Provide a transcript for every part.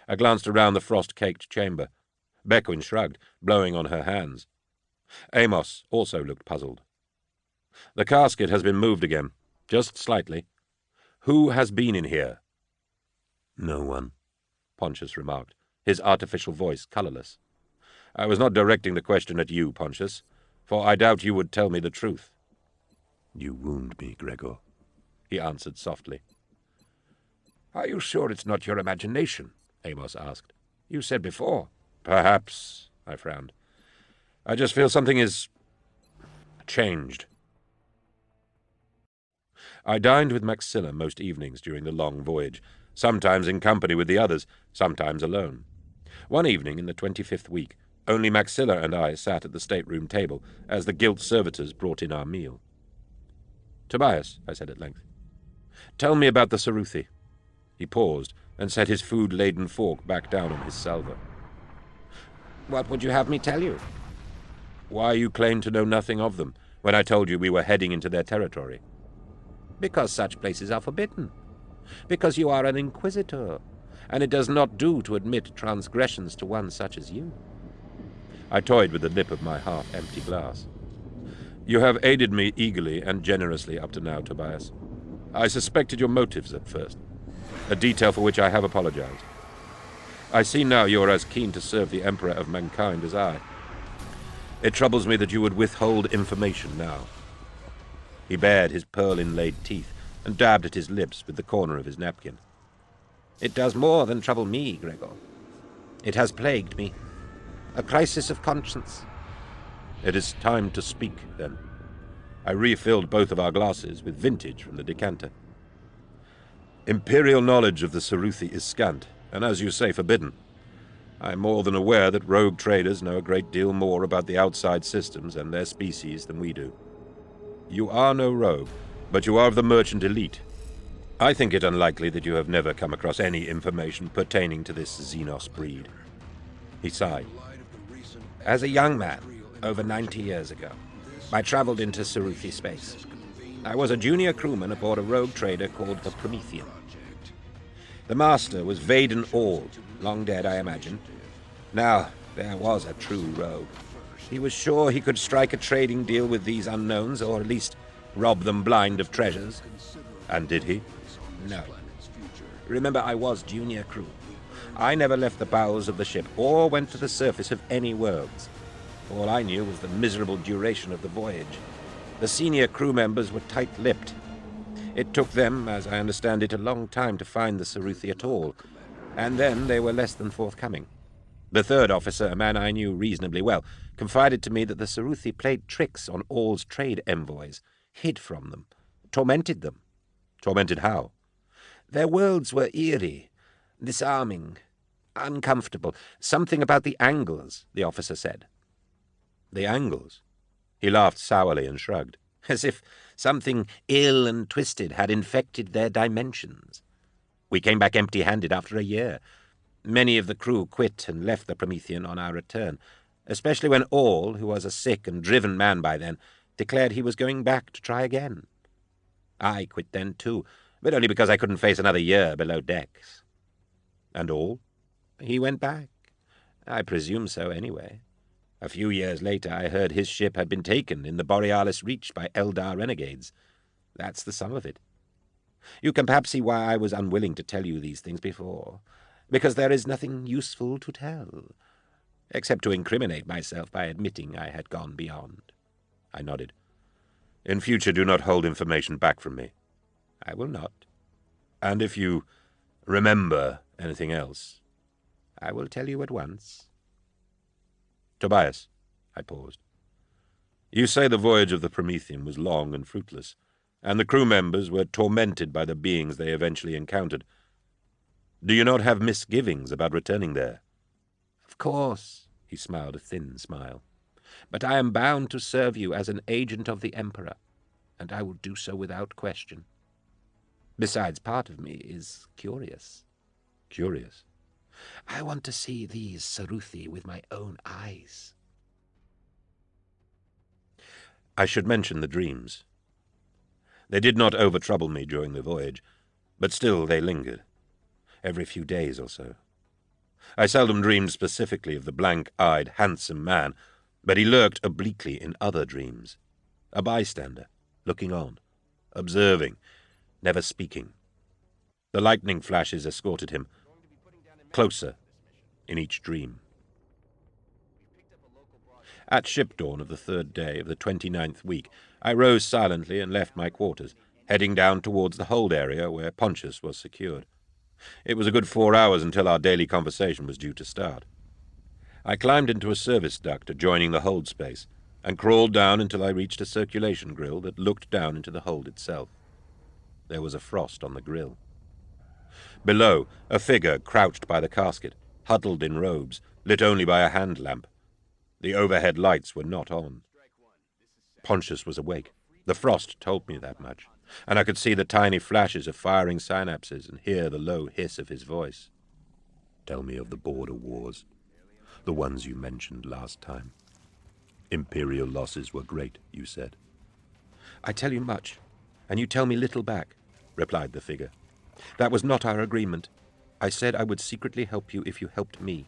I glanced around the frost-caked chamber. Beckwin shrugged, blowing on her hands. Amos also looked puzzled. The casket has been moved again, just slightly. Who has been in here? No one, Pontius remarked, his artificial voice colourless. I was not directing the question at you, Pontius, for I doubt you would tell me the truth. You wound me, Gregor, he answered softly. Are you sure it's not your imagination? Amos asked. You said before. Perhaps, I frowned. I just feel something is changed. I dined with Maxilla most evenings during the long voyage, sometimes in company with the others, sometimes alone. One evening in the 25th week, only Maxilla and I sat at the stateroom table as the gilt servitors brought in our meal. Tobias, I said at length, tell me about the Ceruthi. He paused and set his food-laden fork back down on his salver. What would you have me tell you? Why you claim to know nothing of them, when I told you we were heading into their territory. Because such places are forbidden. Because you are an inquisitor, and it does not do to admit transgressions to one such as you. I toyed with the lip of my half-empty glass. You have aided me eagerly and generously up to now, Tobias. I suspected your motives at first, a detail for which I have apologized. I see now you are as keen to serve the Emperor of mankind as I. It troubles me that you would withhold information now. He bared his pearl-inlaid teeth and dabbed at his lips with the corner of his napkin. It does more than trouble me, Gregor. It has plagued me. A crisis of conscience. It is time to speak, then. I refilled both of our glasses with vintage from the decanter. Imperial knowledge of the Ceruthi is scant, and as you say, forbidden. I am more than aware that rogue traders know a great deal more about the outside systems and their species than we do. You are no rogue, but you are of the merchant elite. I think it unlikely that you have never come across any information pertaining to this Xenos breed. He sighed. As a young man, over 90 years ago, I traveled into Ceruthi space. I was a junior crewman aboard a rogue trader called the Promethean. The master was Vaden All, long dead, I imagine. Now, there was a true rogue. He was sure he could strike a trading deal with these unknowns, or at least rob them blind of treasures. And did he? No. Remember, I was junior crew. I never left the bowels of the ship, or went to the surface of any worlds. All I knew was the miserable duration of the voyage. The senior crew members were tight-lipped. It took them, as I understand it, a long time to find the Ceruthi at all, and then they were less than forthcoming. The third officer, a man I knew reasonably well, confided to me that the Ceruthi played tricks on All's trade envoys, hid from them, tormented them. Tormented how? Their worlds were eerie, disarming, uncomfortable. Something about the angles, the officer said. The angles? He laughed sourly and shrugged, as if something ill and twisted had infected their dimensions. We came back empty-handed after a year. Many of the crew quit and left the Promethean on our return, especially when All, who was a sick and driven man by then, declared he was going back to try again. I quit then too, but only because I couldn't face another year below decks. And All? He went back. I presume so anyway. A few years later I heard his ship had been taken in the Borealis Reach by Eldar renegades. That's the sum of it. You can perhaps see why I was unwilling to tell you these things before, because there is nothing useful to tell, except to incriminate myself by admitting I had gone beyond. I nodded. In future, do not hold information back from me. I will not. And if you remember anything else, I will tell you at once. Tobias, I paused. You say the voyage of the Promethean was long and fruitless, and the crew members were tormented by the beings they eventually encountered. Do you not have misgivings about returning there? Of course, he smiled a thin smile. But I am bound to serve you as an agent of the Emperor, and I will do so without question. Besides, part of me is curious. Curious? I want to see these Ceruthi with my own eyes. I should mention the dreams. They did not over-trouble me during the voyage, but still they lingered, every few days or so. I seldom dreamed specifically of the blank-eyed, handsome man, but he lurked obliquely in other dreams. A bystander, looking on, observing, never speaking. The lightning flashes escorted him, closer in each dream. At ship dawn of the 3rd day of the 29th week, I rose silently and left my quarters, heading down towards the hold area where Pontius was secured. It was a good 4 hours until our daily conversation was due to start. I climbed into a service duct adjoining the hold space, and crawled down until I reached a circulation grill that looked down into the hold itself. There was a frost on the grill. Below, a figure crouched by the casket, huddled in robes, lit only by a hand lamp. The overhead lights were not on. Pontius was awake. The frost told me that much, and I could see the tiny flashes of firing synapses and hear the low hiss of his voice. "Tell me of the border wars, the ones you mentioned last time. Imperial losses were great, you said." "I tell you much, and you tell me little back," replied the figure. "That was not our agreement. I said I would secretly help you if you helped me.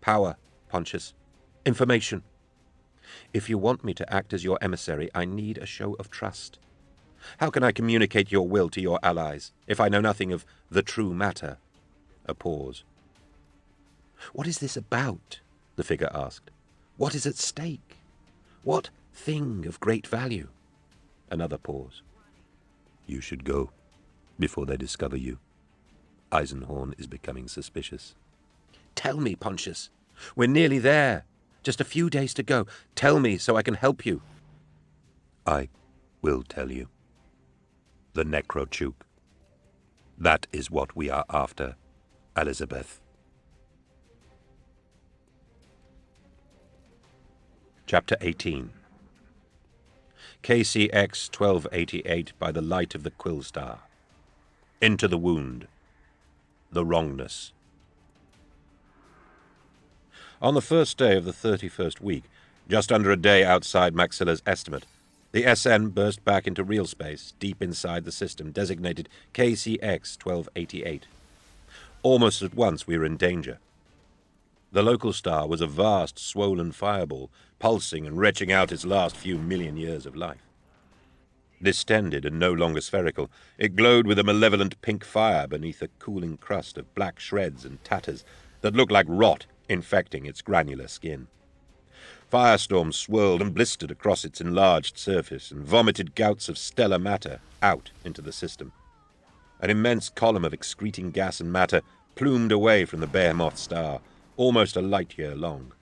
Power, Pontius. Information. If you want me to act as your emissary, I need a show of trust. How can I communicate your will to your allies if I know nothing of the true matter?" A pause. "What is this about?" the figure asked. "What is at stake? What thing of great value?" Another pause. "You should go before they discover you. Eisenhorn is becoming suspicious." "Tell me, Pontius. We're nearly there. Just a few days to go. Tell me so I can help you." "I will tell you. The Necrochuke. That is what we are after, Elizabeth." Chapter 18. KCX 1288 by the light of the Quill Star. Into the wound. The wrongness. On the first day of the 31st week, just under a day outside Maxilla's estimate, the SN burst back into real space, deep inside the system designated KCX 1288. Almost at once we were in danger. The local star was a vast, swollen fireball, pulsing and retching out its last few million years of life. Distended and no longer spherical, it glowed with a malevolent pink fire beneath a cooling crust of black shreds and tatters that looked like rot infecting its granular skin. Firestorms swirled and blistered across its enlarged surface and vomited gouts of stellar matter out into the system. An immense column of excreting gas and matter plumed away from the behemoth star, almost a light-year long.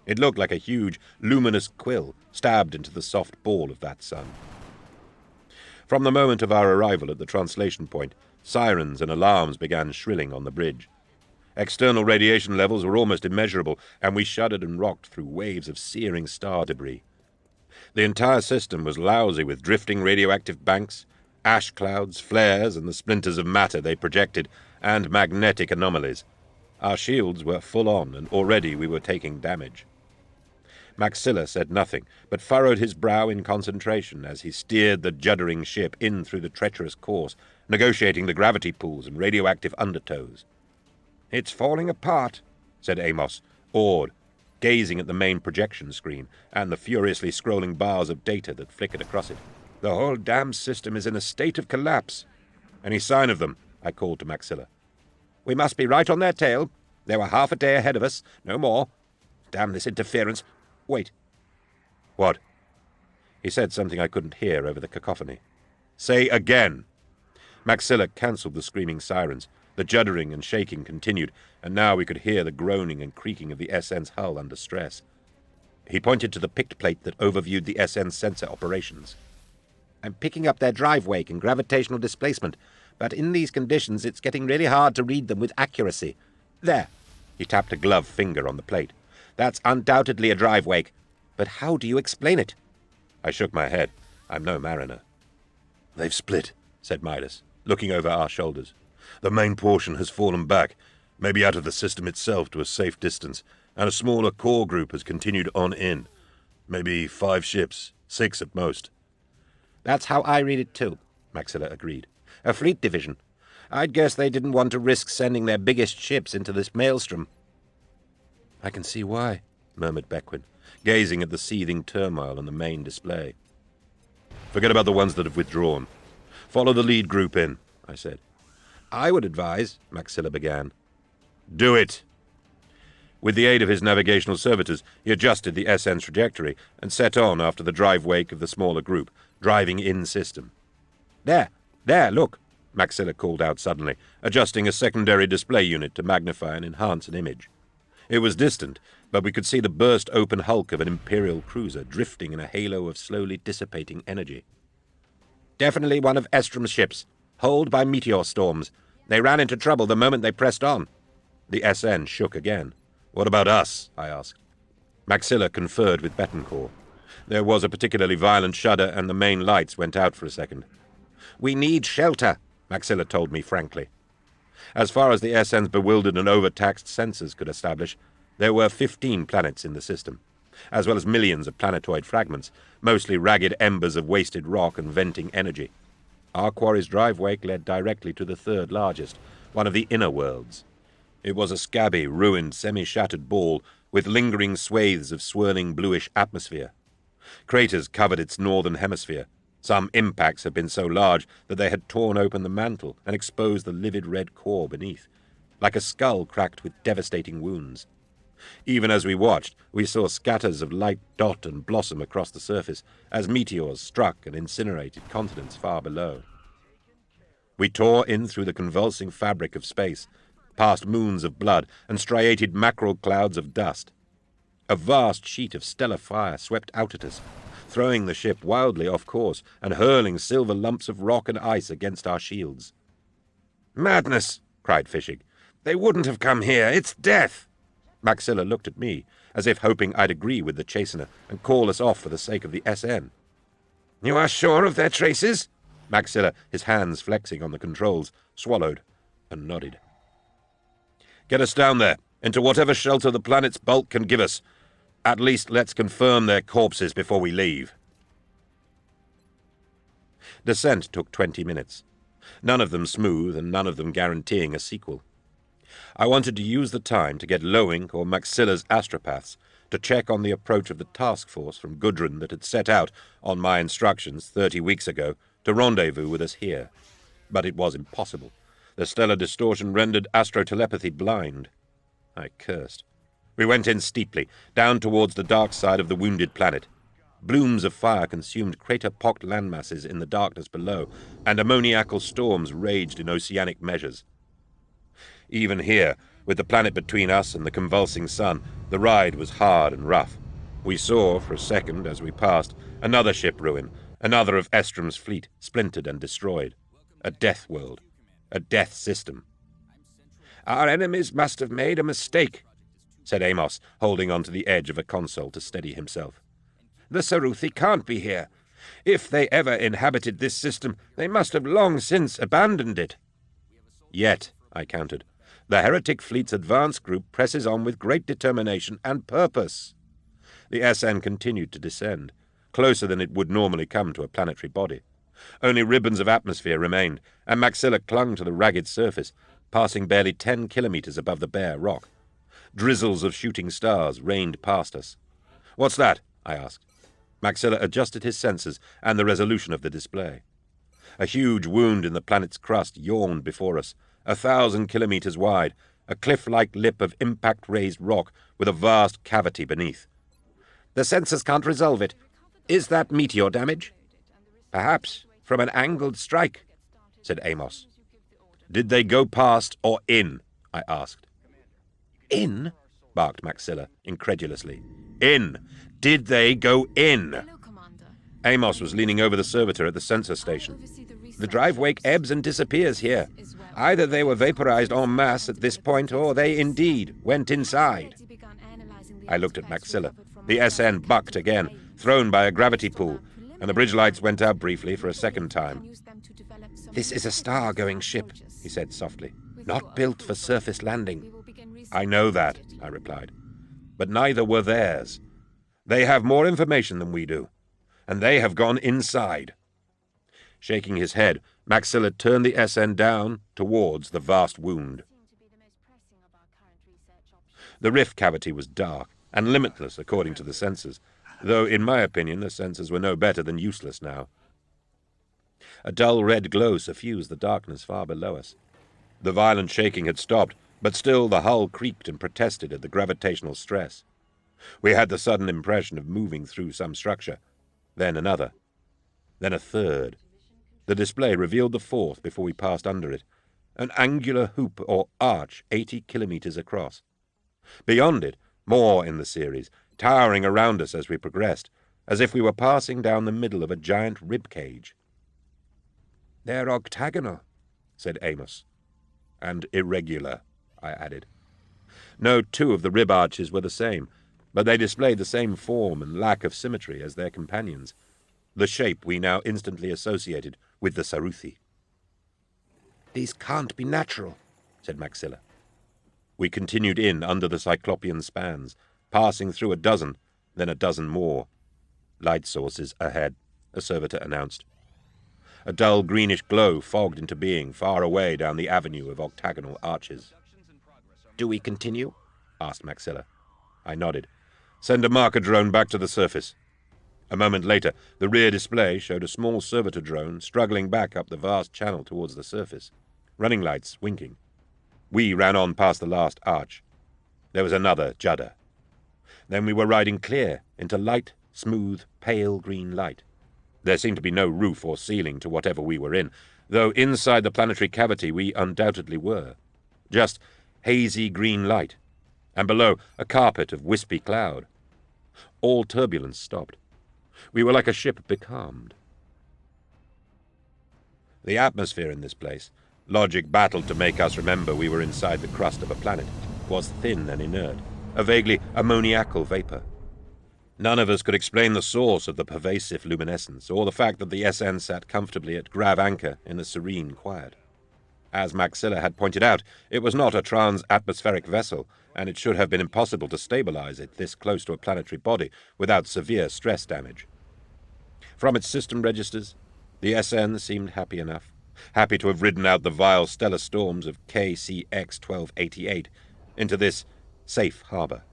It looked like a huge, luminous quill stabbed into the soft ball of that sun. From the moment of our arrival at the translation point, sirens and alarms began shrilling on the bridge. External radiation levels were almost immeasurable, and we shuddered and rocked through waves of searing star debris. The entire system was lousy with drifting radioactive banks, ash clouds, flares, and the splinters of matter they projected, and magnetic anomalies. Our shields were full on, and already we were taking damage. Maxilla said nothing, but furrowed his brow in concentration as he steered the juddering ship in through the treacherous course, negotiating the gravity pools and radioactive undertows. "It's falling apart," said Amos, awed, gazing at the main projection screen and the furiously scrolling bars of data that flickered across it. "The whole damn system is in a state of collapse." "Any sign of them?" I called to Maxilla. "We must be right on their tail. They were half a day ahead of us, no more. Damn this interference. Wait." "What?" He said something I couldn't hear over the cacophony. "Say again." Maxilla cancelled the screaming sirens. The juddering and shaking continued, and now we could hear the groaning and creaking of the SN's hull under stress. He pointed to the pict plate that overviewed the SN's sensor operations. "I'm picking up their drive wake and gravitational displacement, but in these conditions it's getting really hard to read them with accuracy. There." He tapped a gloved finger on the plate. "That's undoubtedly a drive wake. But how do you explain it?" I shook my head. I'm no mariner. "They've split," said Midas, looking over our shoulders. "The main portion has fallen back, maybe out of the system itself to a safe distance, and a smaller core group has continued on in. Maybe 5 ships, 6 at most." "That's how I read it too," Maxilla agreed. "A fleet division. I'd guess they didn't want to risk sending their biggest ships into this maelstrom." "I can see why," murmured Beckwin, gazing at the seething turmoil on the main display. "Forget about the ones that have withdrawn. Follow the lead group in," I said. "I would advise," Maxilla began. "Do it!" With the aid of his navigational servitors, he adjusted the SN's trajectory and set on after the drive wake of the smaller group, driving in system. There, look," Maxilla called out suddenly, adjusting a secondary display unit to magnify and enhance an image. It was distant, but we could see the burst-open hulk of an Imperial cruiser drifting in a halo of slowly dissipating energy. "Definitely one of Estrom's ships, holed by meteor storms. They ran into trouble the moment they pressed on." The SN shook again. "What about us?" I asked. Maxilla conferred with Betancourt. There was a particularly violent shudder, and the main lights went out for a second. "We need shelter," Maxilla told me frankly. As far as the SN's bewildered and overtaxed sensors could establish, there were 15 planets in the system, as well as millions of planetoid fragments, mostly ragged embers of wasted rock and venting energy. Our quarry's drive wake led directly to the third largest, one of the inner worlds. It was a scabby, ruined, semi-shattered ball with lingering swathes of swirling bluish atmosphere. Craters covered its northern hemisphere. Some impacts had been so large that they had torn open the mantle and exposed the livid red core beneath, like a skull cracked with devastating wounds. Even as we watched, we saw scatters of light dot and blossom across the surface as meteors struck and incinerated continents far below. We tore in through the convulsing fabric of space, past moons of blood and striated mackerel clouds of dust. A vast sheet of stellar fire swept out at us, throwing the ship wildly off course and hurling silver lumps of rock and ice against our shields. "Madness!" cried Fischig. "They wouldn't have come here. It's death!" Maxilla looked at me, as if hoping I'd agree with the chastener and call us off for the sake of the SN. "You are sure of their traces?" Maxilla, his hands flexing on the controls, swallowed and nodded. "Get us down there, into whatever shelter the planet's bulk can give us. At least let's confirm their corpses before we leave." Descent took 20 minutes, none of them smooth and none of them guaranteeing a sequel. I wanted to use the time to get Loeing or Maxilla's astropaths to check on the approach of the task force from Gudrun that had set out, on my instructions 30 weeks ago, to rendezvous with us here. But it was impossible. The stellar distortion rendered astro-telepathy blind. I cursed. We went in steeply, down towards the dark side of the wounded planet. Blooms of fire consumed crater-pocked landmasses in the darkness below, and ammoniacal storms raged in oceanic measures. Even here, with the planet between us and the convulsing sun, the ride was hard and rough. We saw, for a second as we passed, another ship ruin, another of Estrom's fleet, splintered and destroyed. A death world. A death system. "Our enemies must have made a mistake," said Amos, holding onto the edge of a console to steady himself. "The Saruthi can't be here. If they ever inhabited this system, they must have long since abandoned it." "Yet," I countered, "the heretic fleet's advance group presses on with great determination and purpose." The SN continued to descend, closer than it would normally come to a planetary body. Only ribbons of atmosphere remained, and Maxilla clung to the ragged surface, passing barely 10 kilometers above the bare rock. Drizzles of shooting stars rained past us. "What's that?" I asked. Maxilla adjusted his sensors and the resolution of the display. A huge wound in the planet's crust yawned before us, 1,000 kilometers wide, a cliff-like lip of impact-raised rock with a vast cavity beneath. "The sensors can't resolve it. Is that meteor damage?" "Perhaps, from an angled strike," said Amos. "Did they go past or in?" I asked. "In?" barked Maxilla, incredulously. "In! Did they go in?" Amos was leaning over the servitor at the sensor station. "The drive wake ebbs and disappears here. Either they were vaporized en masse at this point, or they indeed went inside." I looked at Maxilla. The SN bucked again, thrown by a gravity pull, and the bridge lights went out briefly for a second time. "This is a star-going ship," he said softly, "not built for surface landing." "I know that," I replied, "but neither were theirs. They have more information than we do, and they have gone inside." Shaking his head, Maxilla turned the SN down towards the vast wound. The rift cavity was dark and limitless according to the sensors, though in my opinion the sensors were no better than useless now. A dull red glow suffused the darkness far below us. The violent shaking had stopped, but still the hull creaked and protested at the gravitational stress. We had the sudden impression of moving through some structure, then another, then a third. The display revealed the fourth before we passed under it, an angular hoop or arch 80 kilometers across. Beyond it, more in the series, towering around us as we progressed, as if we were passing down the middle of a giant rib cage. "They're octagonal," said Amos. "And irregular," I added. No two of the rib arches were the same, but they displayed the same form and lack of symmetry as their companions, the shape we now instantly associated with the Saruthi. "These can't be natural," said Maxilla. We continued in under the Cyclopean spans, passing through a dozen, then a dozen more. "Light sources ahead," a servitor announced. A dull greenish glow fogged into being far away down the avenue of octagonal arches. "Do we continue?" asked Maxilla. I nodded. "Send a marker drone back to the surface." A moment later, the rear display showed a small servitor drone struggling back up the vast channel towards the surface, running lights winking. We ran on past the last arch. There was another judder. Then we were riding clear into light, smooth, pale green light. There seemed to be no roof or ceiling to whatever we were in, though inside the planetary cavity we undoubtedly were. Just hazy green light, and below a carpet of wispy cloud. All turbulence stopped. We were like a ship becalmed. The atmosphere in this place, logic battled to make us remember we were inside the crust of a planet, was thin and inert, a vaguely ammoniacal vapor. None of us could explain the source of the pervasive luminescence, or the fact that the SN sat comfortably at grav anchor in the serene quiet. As Maxilla had pointed out, it was not a trans-atmospheric vessel, and it should have been impossible to stabilize it this close to a planetary body without severe stress damage. From its system registers, the SN seemed happy enough, happy to have ridden out the vile stellar storms of KCX-1288 into this safe harbor.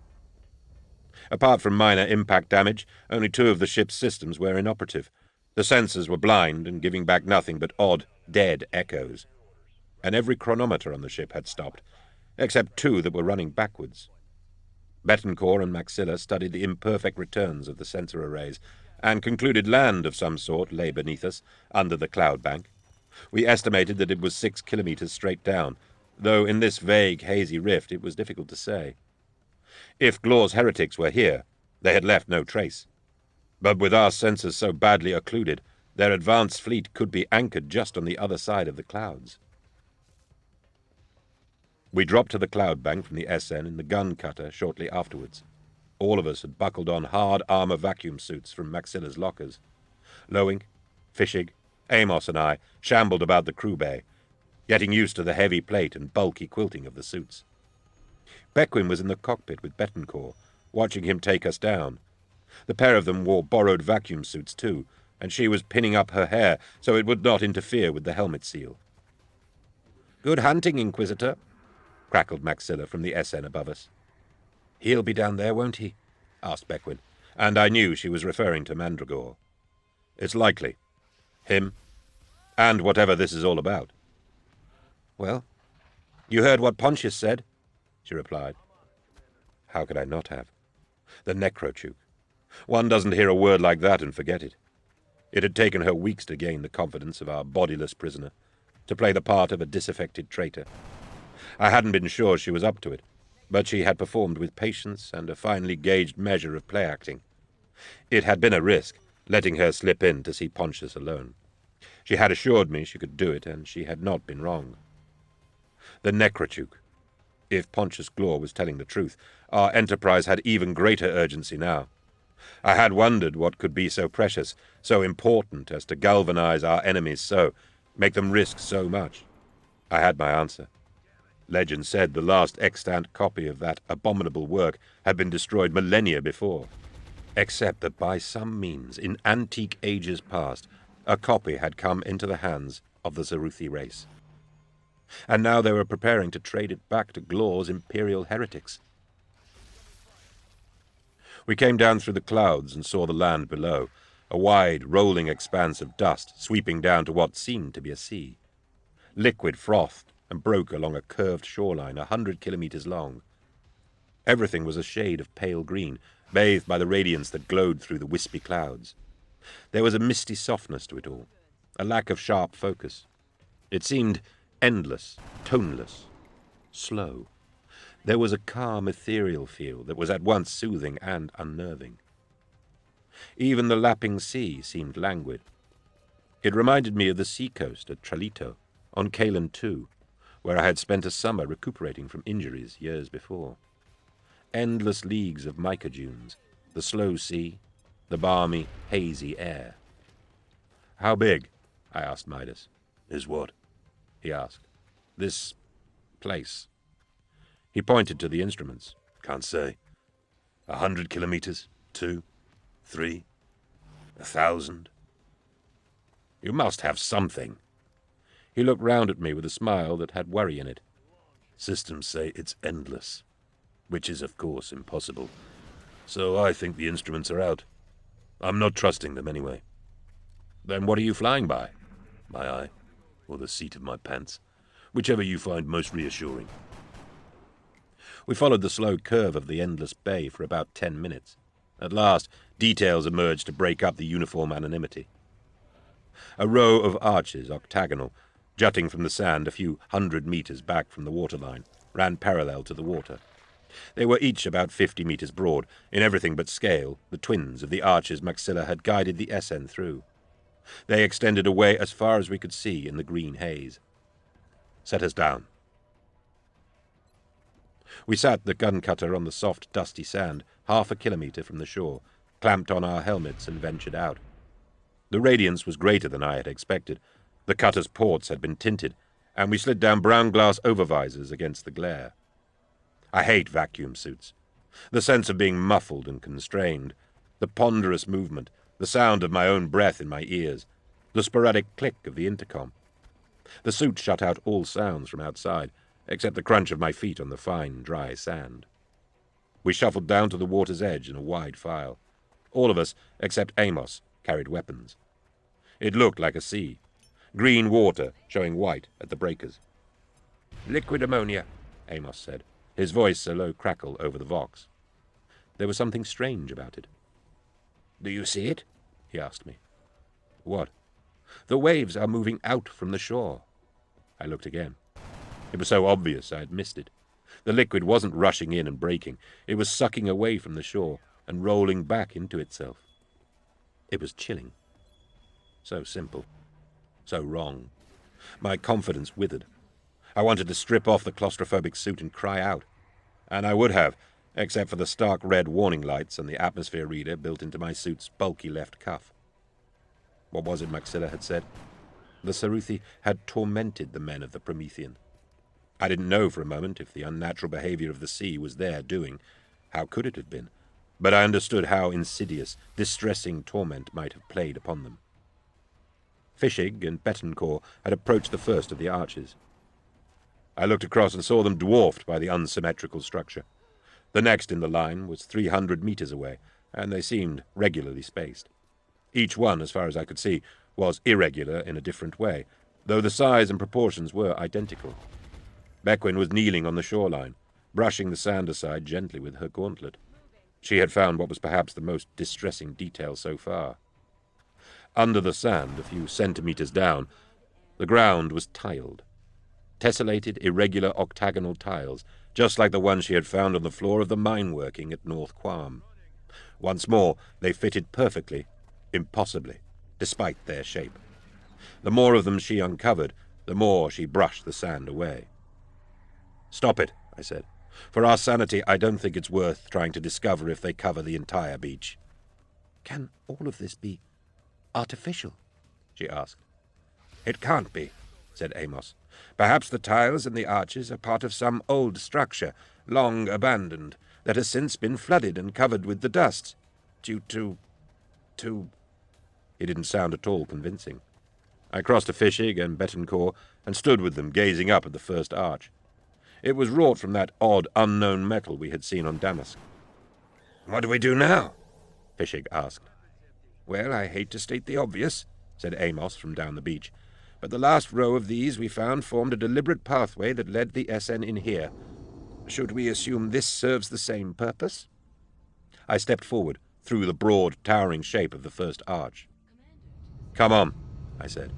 Apart from minor impact damage, only 2 of the ship's systems were inoperative. The sensors were blind and giving back nothing but odd, dead echoes. And every chronometer on the ship had stopped, except 2 that were running backwards. Betancourt and Maxilla studied the imperfect returns of the sensor arrays, and concluded land of some sort lay beneath us, under the cloud bank. We estimated that it was 6 kilometers straight down, though in this vague, hazy rift it was difficult to say. If Glor's heretics were here, they had left no trace. But with our sensors so badly occluded, their advanced fleet could be anchored just on the other side of the clouds. We dropped to the cloud bank from the SN in the gun cutter shortly afterwards. All of us had buckled on hard armor vacuum suits from Maxilla's lockers. Lowing, Fishig, Amos and I shambled about the crew bay, getting used to the heavy plate and bulky quilting of the suits. Bequin was in the cockpit with Betancourt, watching him take us down. The pair of them wore borrowed vacuum suits too, and she was pinning up her hair so it would not interfere with the helmet seal. "Good hunting, Inquisitor," crackled Maxilla from the SN above us. "He'll be down there, won't he?" asked Bequin, and I knew she was referring to Mandragore. "It's likely. Him, and whatever this is all about." "Well, you heard what Pontius said," she replied. How could I not have? The Necrochuke. One doesn't hear a word like that and forget it. It had taken her weeks to gain the confidence of our bodiless prisoner, to play the part of a disaffected traitor. I hadn't been sure she was up to it, but she had performed with patience and a finely gauged measure of play-acting. It had been a risk, letting her slip in to see Pontius alone. She had assured me she could do it, and she had not been wrong. The Necrochuke. If Pontius Glor was telling the truth, our enterprise had even greater urgency now. I had wondered what could be so precious, so important as to galvanize our enemies so, make them risk so much. I had my answer. Legend said the last extant copy of that abominable work had been destroyed millennia before, except that by some means, in antique ages past, A copy had come into the hands of the Zeruthi race. And now they were preparing to trade it back to Glor's Imperial heretics. We came down through the clouds and saw the land below, a wide, rolling expanse of dust sweeping down to what seemed to be a sea. Liquid frothed and broke along a curved shoreline 100 kilometers long. Everything was a shade of pale green, bathed by the radiance that glowed through the wispy clouds. There was a misty softness to it all, a lack of sharp focus. It seemed endless, toneless, slow. There was a calm, ethereal feel that was at once soothing and unnerving. Even the lapping sea seemed languid. It reminded me of the seacoast at Tralito, on Kalen II, where I had spent a summer recuperating from injuries years before. Endless leagues of mica dunes, the slow sea, the balmy, hazy air. "How big?" I asked Midas. "Is what?" he asked. "This place." He pointed to the instruments. "Can't say. 100 kilometers? 2? 3? 1,000? You must have something." He looked round at me with a smile that had worry in it. "Systems say it's endless, which is, of course, impossible. So I think the instruments are out. I'm not trusting them anyway." "Then what are you flying by?" "My eye, or the seat of my pants, whichever you find most reassuring." We followed the slow curve of the endless bay for about 10 minutes. At last, details emerged to break up the uniform anonymity. A row of arches, octagonal, jutting from the sand a few 100 meters back from the waterline, ran parallel to the water. They were each about 50 meters broad. In everything but scale, the twins of the arches Maxilla had guided the SN through. They extended away as far as we could see in the green haze. "Set us down." We sat the gun cutter on the soft, dusty sand, 1/2 kilometer from the shore, clamped on our helmets and ventured out. The radiance was greater than I had expected. The cutter's ports had been tinted, and we slid down brown glass overvisors against the glare. I hate vacuum suits. The sense of being muffled and constrained, the ponderous movement, the sound of my own breath in my ears, the sporadic click of the intercom. The suit shut out all sounds from outside, except the crunch of my feet on the fine, dry sand. We shuffled down to the water's edge in a wide file. All of us, except Amos, carried weapons. It looked like a sea. Green water showing white at the breakers. "Liquid ammonia," Amos said, his voice a low crackle over the vox. There was something strange about it. "Do you see it?" he asked me. "What?" "The waves are moving out from the shore." I looked again. It was so obvious I had missed it. The liquid wasn't rushing in and breaking. It was sucking away from the shore and rolling back into itself. It was chilling. So simple. So wrong. My confidence withered. I wanted to strip off the claustrophobic suit and cry out. And I would have, except for the stark red warning lights and the atmosphere reader built into my suit's bulky left cuff. What was it Maxilla had said? The Zeruthi had tormented the men of the Promethean. I didn't know for a moment if the unnatural behavior of the sea was their doing. How could it have been? But I understood how insidious, distressing torment might have played upon them. Fischig and Betancourt had approached the first of the arches. I looked across and saw them dwarfed by the unsymmetrical structure. The next in the line was 300 meters away, and they seemed regularly spaced. Each one, as far as I could see, was irregular in a different way, though the size and proportions were identical. Bequin was kneeling on the shoreline, brushing the sand aside gently with her gauntlet. She had found what was perhaps the most distressing detail so far. Under the sand, a few centimeters down, the ground was tiled. Tessellated, irregular octagonal tiles, just like the ones she had found on the floor of the mine working at North Quam. Once more, they fitted perfectly, impossibly, despite their shape. The more of them she uncovered, the more she brushed the sand away. "Stop it," I said. "For our sanity, I don't think it's worth trying to discover if they cover the entire beach." "Can all of this be artificial?" she asked. "It can't be," said Amos. "Perhaps the tiles and the arches are part of some old structure, long abandoned, that has since been flooded and covered with the dust, due to... He didn't sound at all convincing. I crossed to Fischig and Betancourt and stood with them, gazing up at the first arch. It was wrought from that odd, unknown metal we had seen on Damask. "What do we do now?" Fischig asked. "Well, I hate to state the obvious," said Amos from down the beach, "but the last row of these we found formed a deliberate pathway that led the SN in here. Should we assume this serves the same purpose?" I stepped forward, through the broad, towering shape of the first arch. "Come on," I said.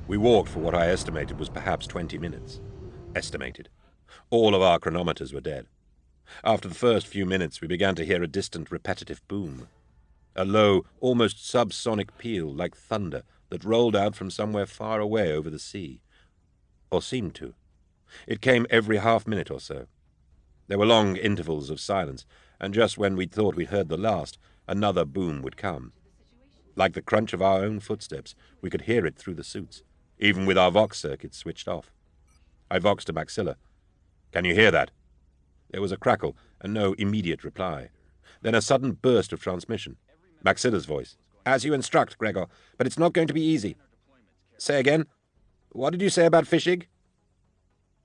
We walked for what I estimated was perhaps 20 minutes. Estimated. All of our chronometers were dead. After the first few minutes, we began to hear a distant, repetitive boom. A low, almost subsonic peal, like thunder, that rolled out from somewhere far away over the sea. Or seemed to. It came every half-minute or so. There were long intervals of silence, and just when we'd thought we'd heard the last, another boom would come. Like the crunch of our own footsteps, we could hear it through the suits, even with our Vox circuits switched off. I voxed to Maxilla. "Can you hear that?" There was a crackle, and no immediate reply. Then a sudden burst of transmission. Maxilla's voice. "As you instruct, Gregor, but it's not going to be easy. Say again. What did you say about Fischig?"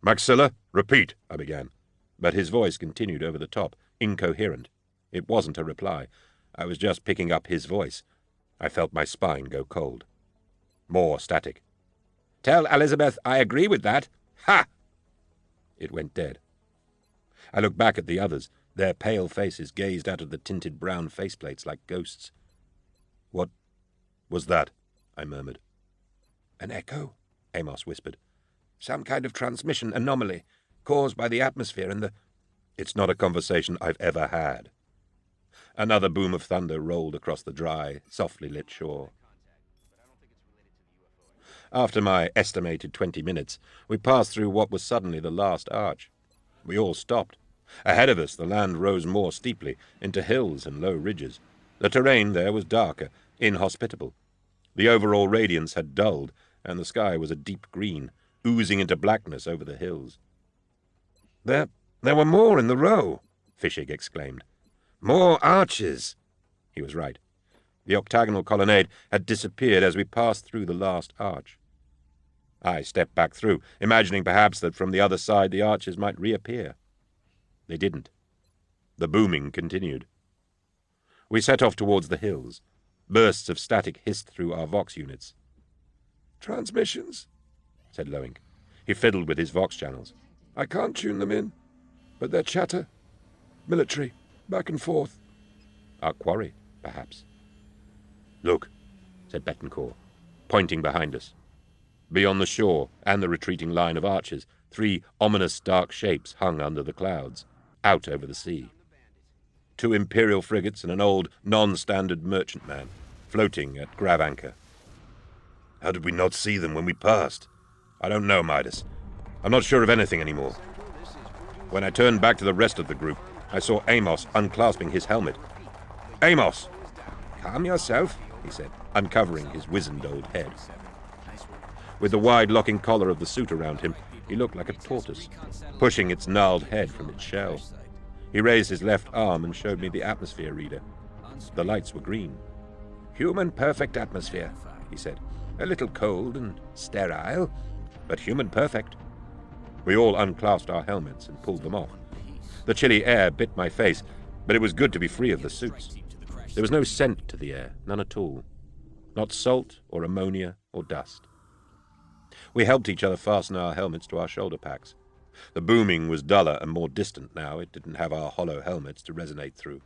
"Maxilla, repeat," I began. But his voice continued over the top, incoherent. It wasn't a reply. I was just picking up his voice. I felt my spine go cold. More static. "Tell Elizabeth I agree with that. Ha!" It went dead. I looked back at the others. Their pale faces gazed out of the tinted brown faceplates like ghosts. "What was that?" I murmured. "An echo," Amos whispered. "Some kind of transmission anomaly, caused by the atmosphere and the—" "It's not a conversation I've ever had." Another boom of thunder rolled across the dry, softly lit shore. After my estimated 20 minutes, we passed through what was suddenly the last arch. We all stopped. Ahead of us, the land rose more steeply, into hills and low ridges. The terrain there was darker, inhospitable. The overall radiance had dulled, and the sky was a deep green, oozing into blackness over the hills. There were more in the row," Fischig exclaimed. "More arches." He was right. The octagonal colonnade had disappeared as we passed through the last arch. I stepped back through, imagining perhaps that from the other side the arches might reappear. They didn't. The booming continued. We set off towards the hills. Bursts of static hissed through our Vox units. "Transmissions," said Loink. He fiddled with his Vox channels. "I can't tune them in, but their chatter. Military, back and forth." Our quarry, perhaps. "Look," said Betancourt, pointing behind us. Beyond the shore and the retreating line of arches, 3 ominous dark shapes hung under the clouds, out over the sea. 2 Imperial frigates and an old, non-standard merchantman, floating at grab anchor. "How did we not see them when we passed? I don't know, Midas. I'm not sure of anything anymore." When I turned back to the rest of the group, I saw Amos unclasping his helmet. "Amos!" "Calm yourself," he said, uncovering his wizened old head. With the wide locking collar of the suit around him, he looked like a tortoise, pushing its gnarled head from its shell. He raised his left arm and showed me the atmosphere reader. The lights were green. "Human perfect atmosphere," he said. "A little cold and sterile, but human perfect." We all unclasped our helmets and pulled them off. The chilly air bit my face, but it was good to be free of the suits. There was no scent to the air, none at all. Not salt or ammonia or dust. We helped each other fasten our helmets to our shoulder packs. The booming was duller and more distant now. It didn't have our hollow helmets to resonate through.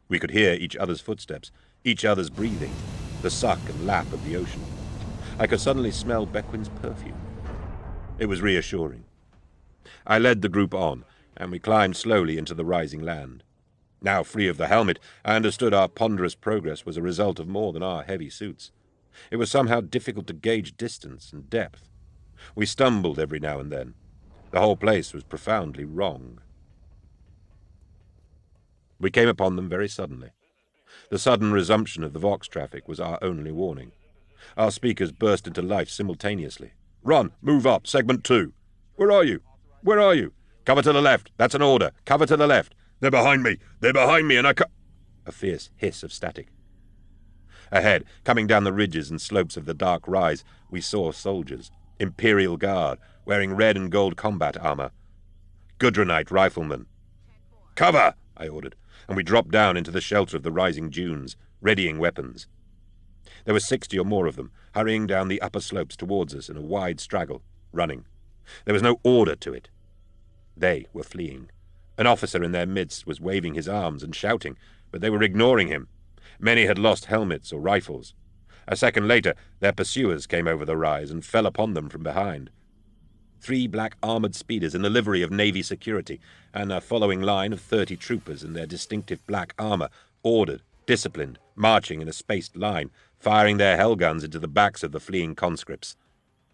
We could hear each other's footsteps, each other's breathing, the suck and lap of the ocean. I could suddenly smell Beckwin's perfume. It was reassuring. I led the group on, and we climbed slowly into the rising land. Now free of the helmet, I understood our ponderous progress was a result of more than our heavy suits. It was somehow difficult to gauge distance and depth. We stumbled every now and then. The whole place was profoundly wrong. We came upon them very suddenly. The sudden resumption of the Vox traffic was our only warning. Our speakers burst into life simultaneously. "Run! Move up! Segment 2! Where are you? Where are you? Cover to the left! That's an order! Cover to the left! They're behind me! They're behind me, and I ca—" A fierce hiss of static. Ahead, coming down the ridges and slopes of the dark rise, we saw soldiers, Imperial Guard, wearing red and gold combat armor. Gudronite riflemen. "Cover!" I ordered, and we dropped down into the shelter of the rising dunes, readying weapons. There were 60 or more of them, hurrying down the upper slopes towards us in a wide straggle, running. There was no order to it. They were fleeing. An officer in their midst was waving his arms and shouting, but they were ignoring him. Many had lost helmets or rifles. A second later, their pursuers came over the rise and fell upon them from behind. 3 black armored speeders in the livery of Navy security, and a following line of 30 troopers in their distinctive black armor, ordered, disciplined, marching in a spaced line, firing their hell guns into the backs of the fleeing conscripts.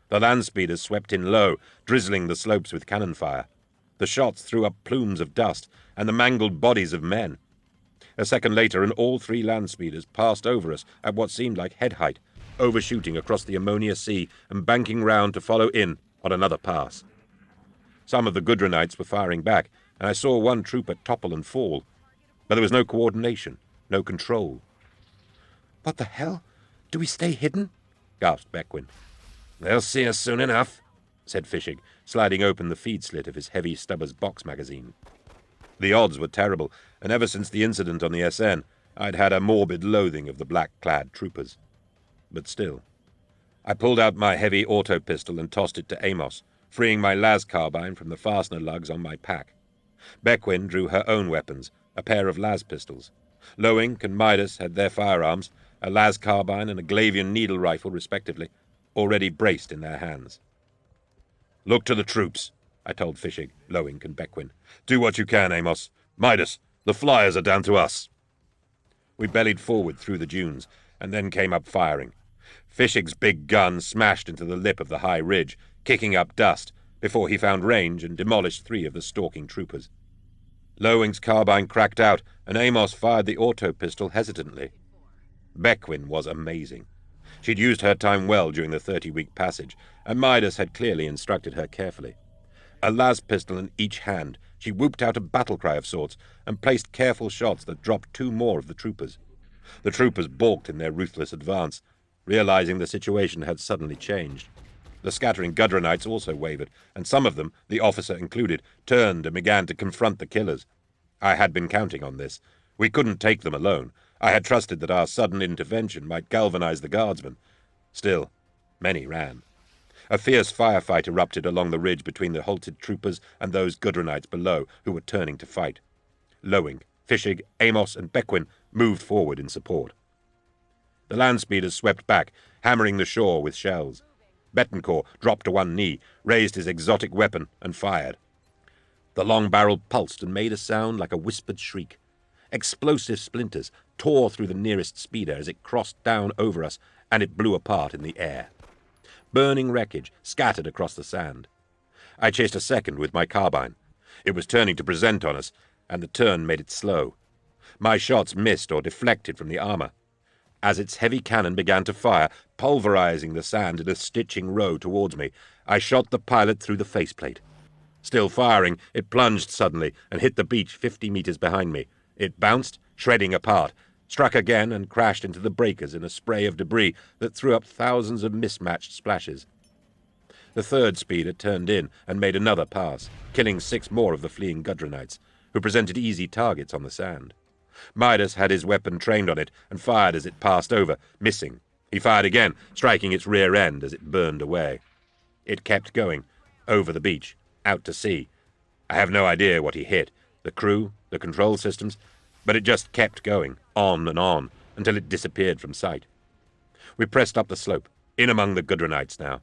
The land speeders swept in low, drizzling the slopes with cannon fire. The shots threw up plumes of dust and the mangled bodies of men. A second later, and all 3 land speeders passed over us at what seemed like head height, overshooting across the Ammonia Sea and banking round to follow in on another pass. Some of the Gudronites were firing back, and I saw one trooper topple and fall, but there was no coordination, no control. "What the hell? Do we stay hidden?" gasped Beckwin. "They'll see us soon enough," said Fishig, sliding open the feed slit of his heavy Stubbers box magazine. The odds were terrible, and ever since the incident on the SN, I'd had a morbid loathing of the black-clad troopers. But still. I pulled out my heavy auto pistol and tossed it to Amos, freeing my las carbine from the fastener lugs on my pack. Beckwin drew her own weapons, a pair of las pistols. Loink and Midas had their firearms, a las carbine and a Glavian needle rifle, respectively, already braced in their hands. "Look to the troops," I told Fishig, Loink, and Beckwin. "Do what you can, Amos. Midas, the flyers are down to us." We bellied forward through the dunes, and then came up firing. Fishig's big gun smashed into the lip of the high ridge, kicking up dust, before he found range and demolished 3 of the stalking troopers. Lowink's carbine cracked out, and Amos fired the auto pistol hesitantly. Beckwin was amazing. She'd used her time well during the 30-week passage, and Midas had clearly instructed her carefully. A las pistol in each hand, she whooped out a battle cry of sorts and placed careful shots that dropped 2 more of the troopers. The troopers balked in their ruthless advance, realizing the situation had suddenly changed. The scattering Gudronites also wavered, and some of them, the officer included, turned and began to confront the killers. I had been counting on this. We couldn't take them alone. I had trusted that our sudden intervention might galvanize the guardsmen. Still, many ran. A fierce firefight erupted along the ridge between the halted troopers and those Gudronites below who were turning to fight. Loink, Fishig, Amos, and Beckwin moved forward in support. The land speeders swept back, hammering the shore with shells. Betancourt dropped to one knee, raised his exotic weapon, and fired. The long barrel pulsed and made a sound like a whispered shriek. Explosive splinters tore through the nearest speeder as it crossed down over us, and it blew apart in the air. Burning wreckage scattered across the sand. I chased a second with my carbine. It was turning to present on us, and the turn made it slow. My shots missed or deflected from the armor. As its heavy cannon began to fire, pulverizing the sand in a stitching row towards me, I shot the pilot through the faceplate. Still firing, it plunged suddenly and hit the beach 50 meters behind me. It bounced, shredding apart, struck again and crashed into the breakers in a spray of debris that threw up thousands of mismatched splashes. The third speeder turned in and made another pass, killing 6 more of the fleeing Gudronites, who presented easy targets on the sand. Midas had his weapon trained on it and fired as it passed over, missing. He fired again, striking its rear end as it burned away. It kept going, over the beach, out to sea. I have no idea what he hit, the crew, the control systems, but it just kept going, on and on, until it disappeared from sight. We pressed up the slope, in among the Gudronites now.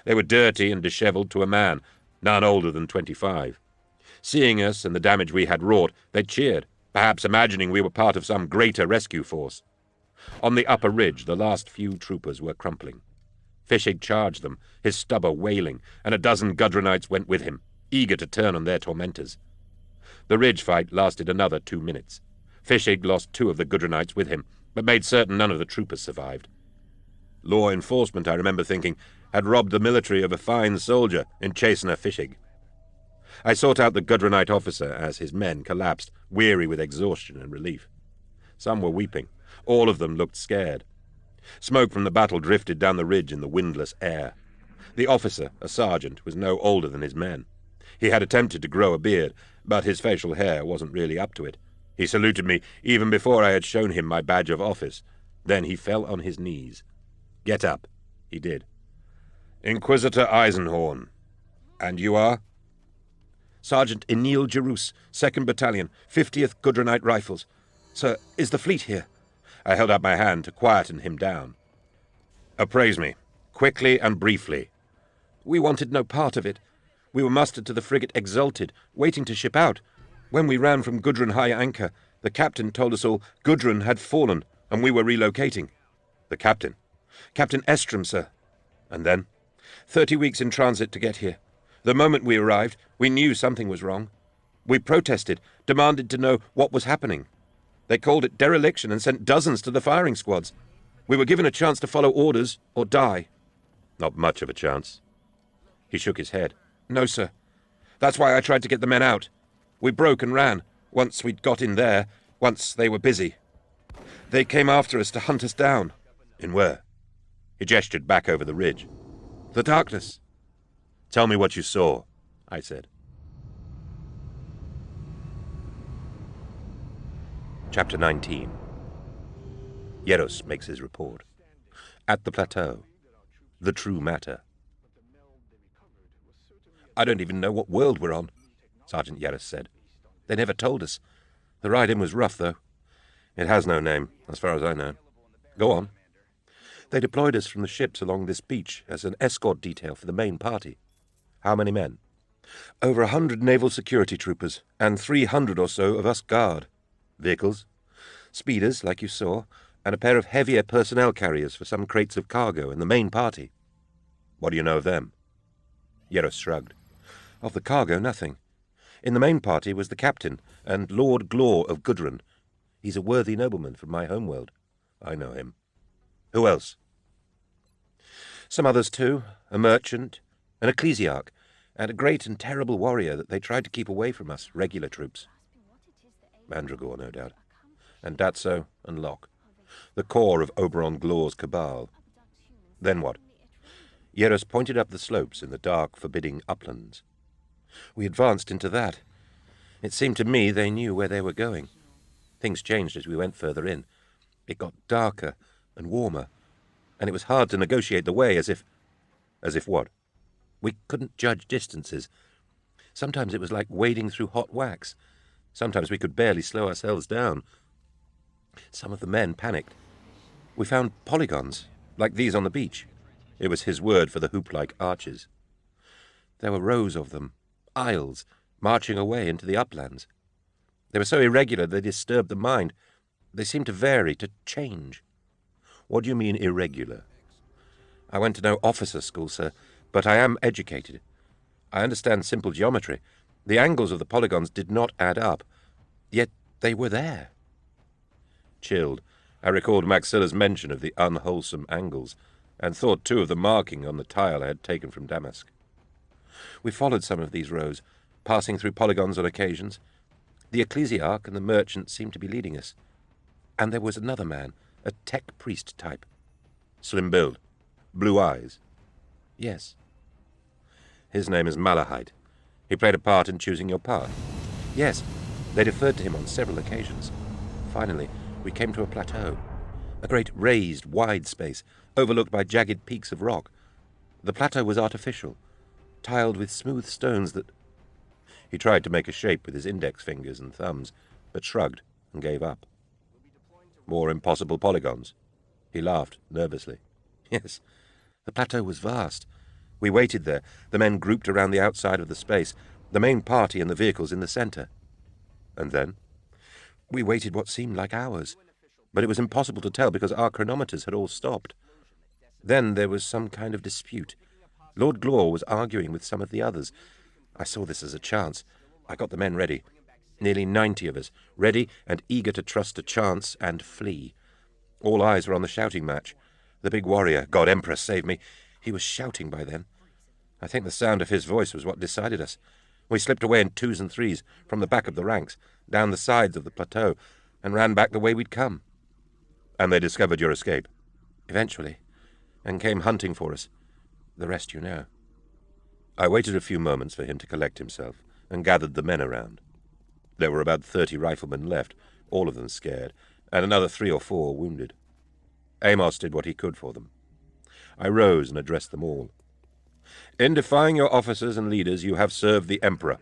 They were dirty and disheveled to a man, none older than 25. Seeing us and the damage we had wrought, they cheered, perhaps imagining we were part of some greater rescue force. On the upper ridge, the last few troopers were crumpling. Fishig charged them, his stubber wailing, and a dozen Gudronites went with him, eager to turn on their tormentors. The ridge fight lasted another 2 minutes. Fishig lost 2 of the Gudronites with him, but made certain none of the troopers survived. Law enforcement, I remember thinking, had robbed the military of a fine soldier in Chasener Fishig. I sought out the Gudronite officer as his men collapsed, weary with exhaustion and relief. Some were weeping. All of them looked scared. Smoke from the battle drifted down the ridge in the windless air. The officer, a sergeant, was no older than his men. He had attempted to grow a beard, but his facial hair wasn't really up to it. He saluted me even before I had shown him my badge of office. Then he fell on his knees. "Get up." He did. "Inquisitor Eisenhorn. And you are?" "Sergeant Emil Jerus, 2nd Battalion, 50th Gudrunite Rifles. Sir, is the fleet here?" I held up my hand to quieten him down. "Appraise me, quickly and briefly." "We wanted no part of it. We were mustered to the frigate Exalted, waiting to ship out. When we ran from Gudrun High Anchor, the captain told us all Gudrun had fallen, and we were relocating." "The captain?" "Captain Estrom, sir." "And then?" 30 weeks in transit to get here. The moment we arrived, we knew something was wrong. We protested, demanded to know what was happening. They called it dereliction and sent dozens to the firing squads. We were given a chance to follow orders or die." "Not much of a chance." He shook his head. "No, sir. That's why I tried to get the men out. We broke and ran, once we'd got in there, once they were busy. They came after us to hunt us down." "In where?" He gestured back over the ridge. "The darkness." "Tell me what you saw," I said. Chapter 19. Xenos makes his report. At the plateau. The true matter. "I don't even know what world we're on," Sergeant Xenos said. "They never told us. The ride in was rough, though." "It has no name, as far as I know." "Go on." "They deployed us from the ships along this beach as an escort detail for the main party." "How many men?" "Over 100 naval security troopers, and 300 or so of us guard." "Vehicles?" "Speeders, like you saw, and a pair of heavier personnel carriers for some crates of cargo in the main party." "What do you know of them?" Xenos shrugged. "Of the cargo, nothing. In the main party was the captain, and Lord Glor of Gudrun. He's a worthy nobleman from my homeworld." "I know him. Who else?" "Some others, too. A merchant, an ecclesiarch, and a great and terrible warrior that they tried to keep away from us, regular troops." Mandragore, no doubt. And Datso and Locke. The core of Oberon Glor's cabal. Then what? Xenos pointed up the slopes in the dark, forbidding uplands. "We advanced into that. It seemed to me they knew where they were going. Things changed as we went further in. It got darker and warmer, and it was hard to negotiate the way as if... As if what? We couldn't judge distances. Sometimes it was like wading through hot wax. Sometimes we could barely slow ourselves down. Some of the men panicked. We found polygons, like these on the beach." It was his word for the hoop-like arches. "There were rows of them, aisles, marching away into the uplands. They were so irregular they disturbed the mind. They seemed to vary, to change." "What do you mean irregular?" "I went to no officer school, sir, but I am educated. I understand simple geometry. The angles of the polygons did not add up, yet they were there." Chilled, I recalled Maxilla's mention of the unwholesome angles, and thought too of the marking on the tile I had taken from Damask. "We followed some of these rows, passing through polygons on occasions. The ecclesiarch and the merchant seemed to be leading us. And there was another man, a tech priest type." "Slim build, blue eyes." "Yes." "His name is Malahite. He played a part in choosing your path." "Yes. They deferred to him on several occasions. Finally, we came to a plateau, a great raised, wide space, overlooked by jagged peaks of rock. The plateau was artificial, tiled with smooth stones that..." He tried to make a shape with his index fingers and thumbs, but shrugged and gave up. "More impossible polygons." He laughed nervously. "Yes. The plateau was vast. We waited there, the men grouped around the outside of the space, the main party and the vehicles in the center." "And then?" "We waited what seemed like hours, but it was impossible to tell because our chronometers had all stopped. Then there was some kind of dispute. Lord Glor was arguing with some of the others. I saw this as a chance. I got the men ready. Nearly 90 of us, ready and eager to trust to chance and flee. All eyes were on the shouting match. The big warrior, God Empress save me, he was shouting by then. I think the sound of his voice was what decided us. We slipped away in 2s and 3s from the back of the ranks, down the sides of the plateau, and ran back the way we'd come." "And they discovered your escape?" Eventually, and came hunting for us. The rest you know. I waited a few moments for him to collect himself and gathered the men around. There were about 30 riflemen left, all of them scared, and another 3 or 4 wounded. Amos did what he could for them. I rose and addressed them all. In defying your officers and leaders, you have served the Emperor.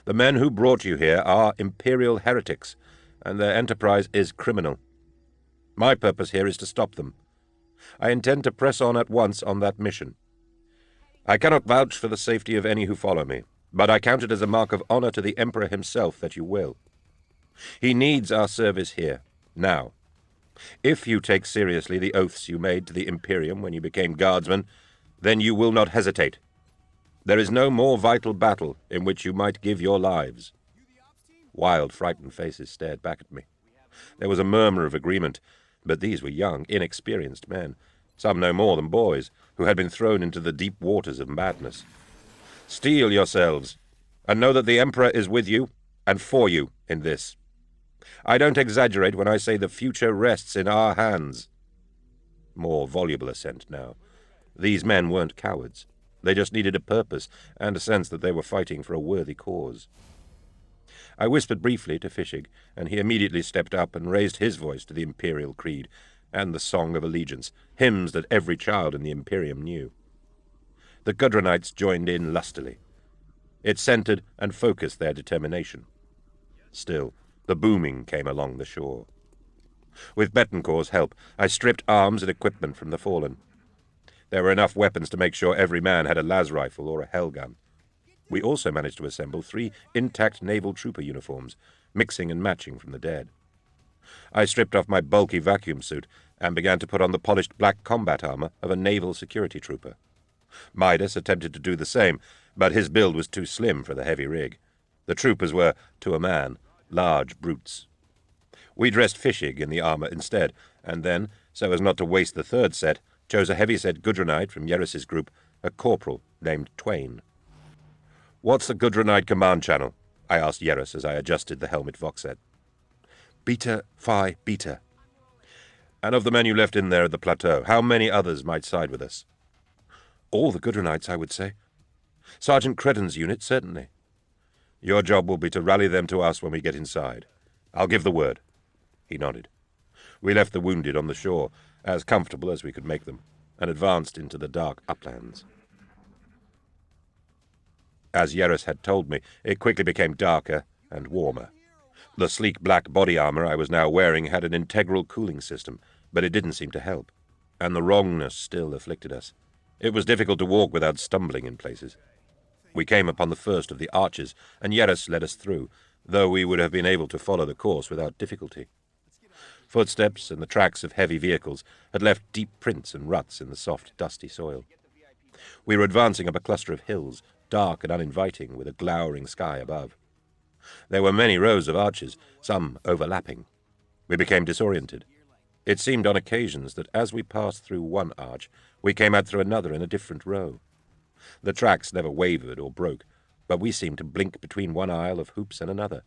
The men who brought you here are Imperial heretics, and their enterprise is criminal. My purpose here is to stop them. I intend to press on at once on that mission. I cannot vouch for the safety of any who follow me, but I count it as a mark of honor to the Emperor himself that you will. He needs our service here, now. If you take seriously the oaths you made to the Imperium when you became guardsmen, then you will not hesitate. There is no more vital battle in which you might give your lives. Wild, frightened faces stared back at me. There was a murmur of agreement, but these were young, inexperienced men, some no more than boys, who had been thrown into the deep waters of madness. Steel yourselves, and know that the Emperor is with you and for you in this. I don't exaggerate when I say the future rests in our hands. More voluble assent now. These men weren't cowards. They just needed a purpose and a sense that they were fighting for a worthy cause. I whispered briefly to Fishig, and he immediately stepped up and raised his voice to the Imperial Creed and the Song of Allegiance, hymns that every child in the Imperium knew. The Gudronites joined in lustily. It centered and focused their determination. Still, the booming came along the shore. With Betancourt's help, I stripped arms and equipment from the fallen. There were enough weapons to make sure every man had a las rifle or a hell gun. We also managed to assemble 3 intact naval trooper uniforms, mixing and matching from the dead. I stripped off my bulky vacuum suit and began to put on the polished black combat armor of a naval security trooper. Midas attempted to do the same, but his build was too slim for the heavy rig. The troopers were, to a man, large brutes. We dressed Fishig in the armor instead, and then, so as not to waste the third set, chose a heavy-set Gudronite from Yeris's group, a corporal named Twain. "What's the Gudronite command channel?" I asked Yeris as I adjusted the helmet voxet. "Beta Phi Beta." "And of the men you left in there at the plateau, how many others might side with us?" "All the Gudronites, I would say. Sergeant Creden's unit, certainly." "Your job will be to rally them to us when we get inside. I'll give the word." He nodded. We left the wounded on the shore, as comfortable as we could make them, and advanced into the dark uplands. As Yeris had told me, it quickly became darker and warmer. The sleek black body armor I was now wearing had an integral cooling system, but it didn't seem to help, and the wrongness still afflicted us. It was difficult to walk without stumbling in places. We came upon the first of the arches, and Yeris led us through, though we would have been able to follow the course without difficulty. Footsteps and the tracks of heavy vehicles had left deep prints and ruts in the soft, dusty soil. We were advancing up a cluster of hills, dark and uninviting, with a glowering sky above. There were many rows of arches, some overlapping. We became disoriented. It seemed on occasions that as we passed through one arch, we came out through another in a different row. The tracks never wavered or broke, but we seemed to blink between one aisle of hoops and another.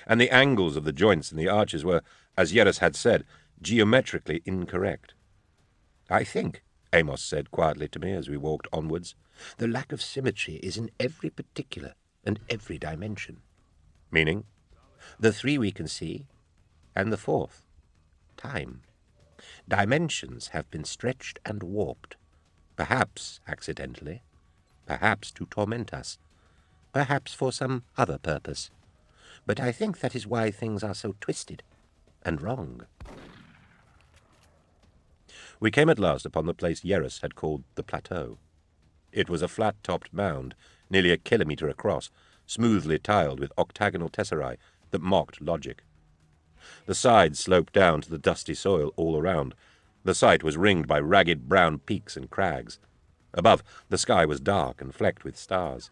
And the angles of the joints in the arches were, as Yeris had said, geometrically incorrect. "I think," Amos said quietly to me as we walked onwards, "the lack of symmetry is in every particular and every dimension." "Meaning?" "The 3 we can see, and the 4th, time. Dimensions have been stretched and warped, perhaps accidentally, perhaps to torment us, perhaps for some other purpose. But I think that is why things are so twisted and wrong." We came at last upon the place Yeris had called the Plateau. It was a flat-topped mound, nearly a kilometre across, smoothly tiled with octagonal tesserae that mocked logic. The sides sloped down to the dusty soil all around. The site was ringed by ragged brown peaks and crags. Above, the sky was dark and flecked with stars.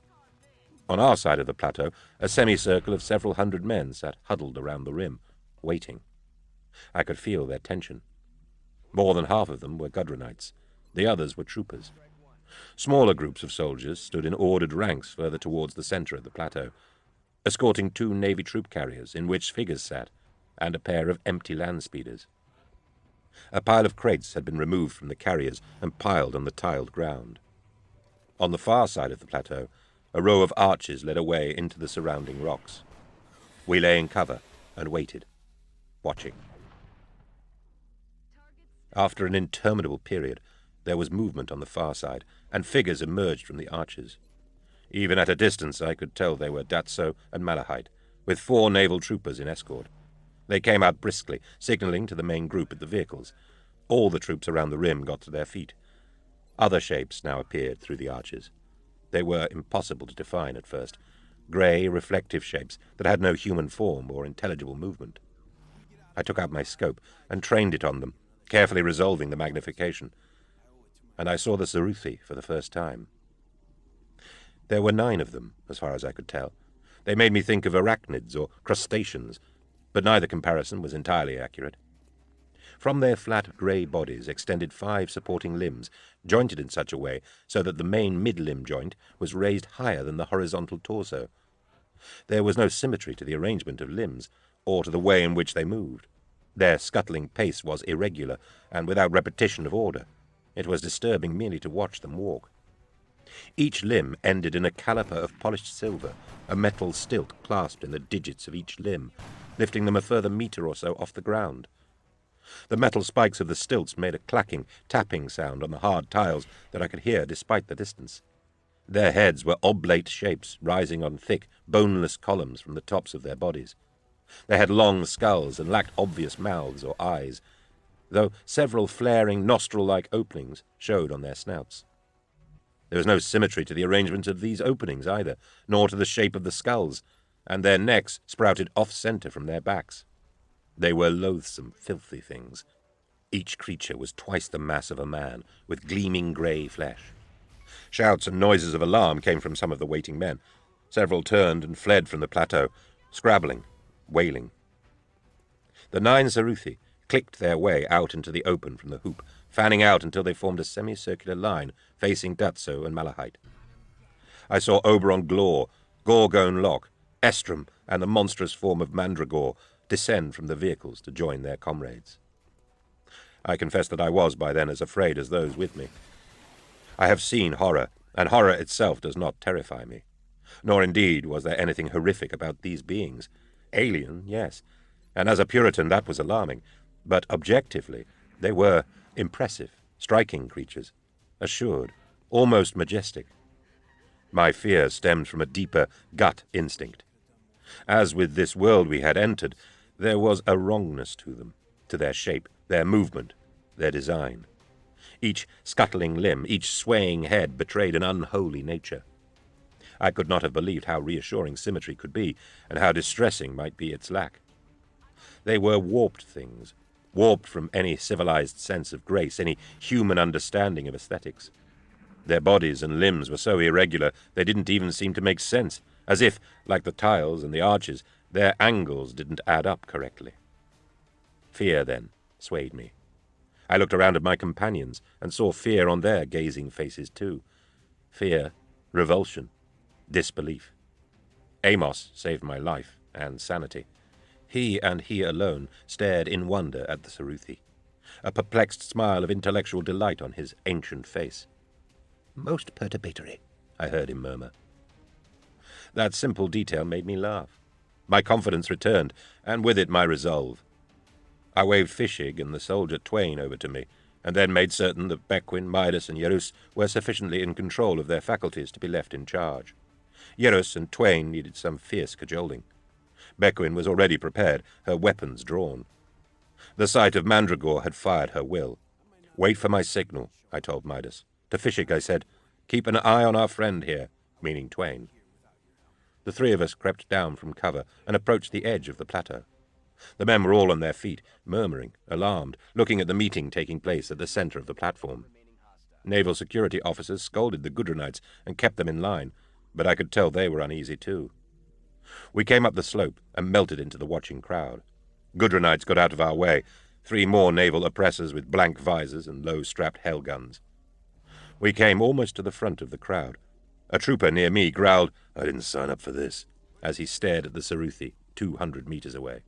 On our side of the plateau, a semicircle of several hundred men sat huddled around the rim, waiting. I could feel their tension. More than half of them were Gudronites. The others were troopers. Smaller groups of soldiers stood in ordered ranks further towards the center of the plateau, escorting 2 Navy troop carriers in which figures sat, and a pair of empty land speeders. A pile of crates had been removed from the carriers and piled on the tiled ground. On the far side of the plateau, a row of arches led away into the surrounding rocks. We lay in cover and waited, watching. After an interminable period, there was movement on the far side, and figures emerged from the arches. Even at a distance, I could tell they were Datso and Malahite, with 4 naval troopers in escort. They came out briskly, signaling to the main group at the vehicles. All the troops around the rim got to their feet. Other shapes now appeared through the arches. They were impossible to define at first, grey, reflective shapes that had no human form or intelligible movement. I took out my scope and trained it on them, carefully resolving the magnification, and I saw the Ceruthi for the first time. There were 9 of them, as far as I could tell. They made me think of arachnids or crustaceans, but neither comparison was entirely accurate. From their flat grey bodies extended 5 supporting limbs, jointed in such a way so that the main mid-limb joint was raised higher than the horizontal torso. There was no symmetry to the arrangement of limbs, or to the way in which they moved. Their scuttling pace was irregular, and without repetition of order. It was disturbing merely to watch them walk. Each limb ended in a caliper of polished silver, a metal stilt clasped in the digits of each limb, lifting them a further metre or so off the ground. The metal spikes of the stilts made a clacking, tapping sound on the hard tiles that I could hear despite the distance. Their heads were oblate shapes rising on thick, boneless columns from the tops of their bodies. They had long skulls and lacked obvious mouths or eyes, though several flaring nostril-like openings showed on their snouts. There was no symmetry to the arrangement of these openings either, nor to the shape of the skulls, and their necks sprouted off-centre from their backs. They were loathsome, filthy things. Each creature was twice the mass of a man, with gleaming grey flesh. Shouts and noises of alarm came from some of the waiting men. Several turned and fled from the plateau, scrabbling, wailing. The 9 Ceruthi clicked their way out into the open from the hoop, fanning out until they formed a semicircular line facing Datso and Malahite. I saw Oberon Glor, Gorgone Lock, Estrom, and the monstrous form of Mandragore descend from the vehicles to join their comrades. I confess that I was by then as afraid as those with me. I have seen horror, and horror itself does not terrify me. Nor indeed was there anything horrific about these beings. Alien, yes, and as a Puritan that was alarming, but objectively they were impressive, striking creatures, assured, almost majestic. My fear stemmed from a deeper gut instinct. As with this world we had entered, there was a wrongness to them, to their shape, their movement, their design. Each scuttling limb, each swaying head betrayed an unholy nature. I could not have believed how reassuring symmetry could be, and how distressing might be its lack. They were warped things, warped from any civilized sense of grace, any human understanding of aesthetics. Their bodies and limbs were so irregular they didn't even seem to make sense, as if, like the tiles and the arches, their angles didn't add up correctly. Fear, then, swayed me. I looked around at my companions and saw fear on their gazing faces too. Fear, revulsion, disbelief. Amos saved my life and sanity. He and he alone stared in wonder at the Ceruthi, a perplexed smile of intellectual delight on his ancient face. "Most perturbatory," I heard him murmur. That simple detail made me laugh. My confidence returned, and with it my resolve. I waved Fishig and the soldier Twain over to me, and then made certain that Bequin, Midas, and Yerus were sufficiently in control of their faculties to be left in charge. Yerus and Twain needed some fierce cajoling. Bequin was already prepared, her weapons drawn. The sight of Mandragore had fired her will. "Wait for my signal," I told Midas. To Fishig I said, "Keep an eye on our friend here," meaning Twain. The 3 of us crept down from cover and approached the edge of the plateau. The men were all on their feet, murmuring, alarmed, looking at the meeting taking place at the center of the platform. Naval security officers scolded the Gudrunites and kept them in line, but I could tell they were uneasy too. We came up the slope and melted into the watching crowd. Gudrunites got out of our way, 3 more naval oppressors with blank visors and low-strapped hell guns. We came almost to the front of the crowd. A trooper near me growled, "I didn't sign up for this," as he stared at the Ceruthi 200 meters away.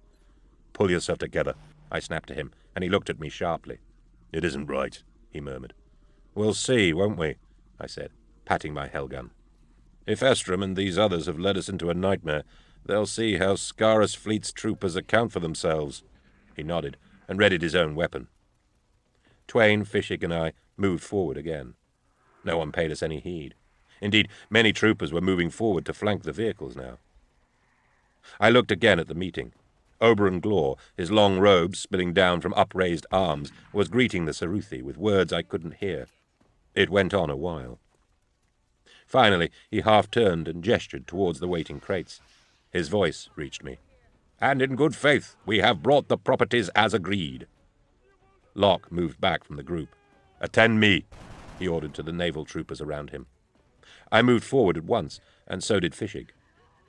"Pull yourself together. I snapped to him, and he looked at me sharply. "It isn't right," he murmured. "We'll see, won't we?" I said, patting my Hellgun. "If Estrom and these others have led us into a nightmare, they'll see how Scarus Fleet's troopers account for themselves." He nodded and readied his own weapon. Twain, Fishig, and I moved forward again. No one paid us any heed. Indeed, many troopers were moving forward to flank the vehicles now. I looked again at the meeting. Oberon Glor, his long robes spilling down from upraised arms, was greeting the Saruthi with words I couldn't hear. It went on a while. Finally, he half-turned and gestured towards the waiting crates. His voice reached me. "And in good faith, we have brought the properties as agreed." Locke moved back from the group. "Attend me," he ordered to the naval troopers around him. I moved forward at once, and so did Fishig.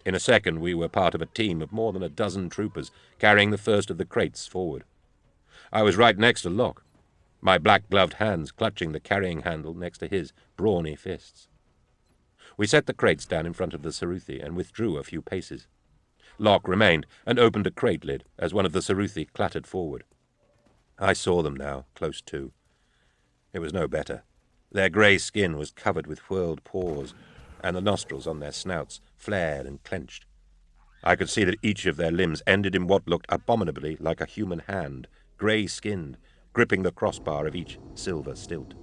In a second we were part of a team of more than a dozen troopers, carrying the first of the crates forward. I was right next to Locke, my black-gloved hands clutching the carrying handle next to his brawny fists. We set the crates down in front of the Saruthi and withdrew a few paces. Locke remained and opened a crate lid as one of the Saruthi clattered forward. I saw them now, close to. It was no better. Their grey skin was covered with whirled pores, and the nostrils on their snouts flared and clenched. I could see that each of their limbs ended in what looked abominably like a human hand, grey-skinned, gripping the crossbar of each silver stilt.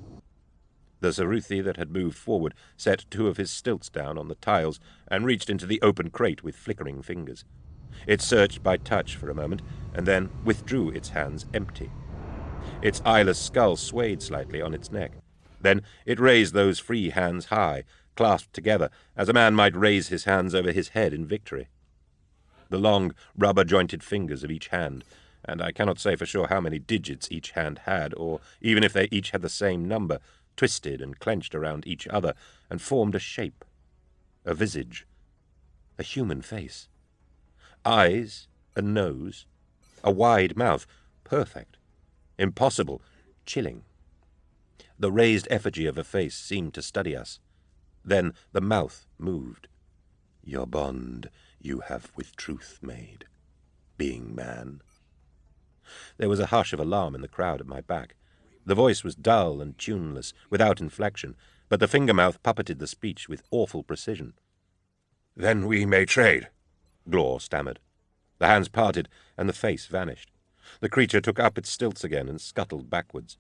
The Saruthi that had moved forward set two of his stilts down on the tiles and reached into the open crate with flickering fingers. It searched by touch for a moment, and then withdrew its hands empty. Its eyeless skull swayed slightly on its neck. Then it raised those free hands high, clasped together, as a man might raise his hands over his head in victory. The long, rubber-jointed fingers of each hand, and I cannot say for sure how many digits each hand had, or even if they each had the same number, twisted and clenched around each other, and formed a shape, a visage, a human face. Eyes, a nose, a wide mouth, perfect, impossible, chilling. The raised effigy of a face seemed to study us. Then the mouth moved. "Your bond you have with truth made, being man." There was a hush of alarm in the crowd at my back. The voice was dull and tuneless, without inflection, but the finger-mouth puppeted the speech with awful precision. "Then we may trade," Glor stammered. The hands parted, and the face vanished. The creature took up its stilts again and scuttled backwards.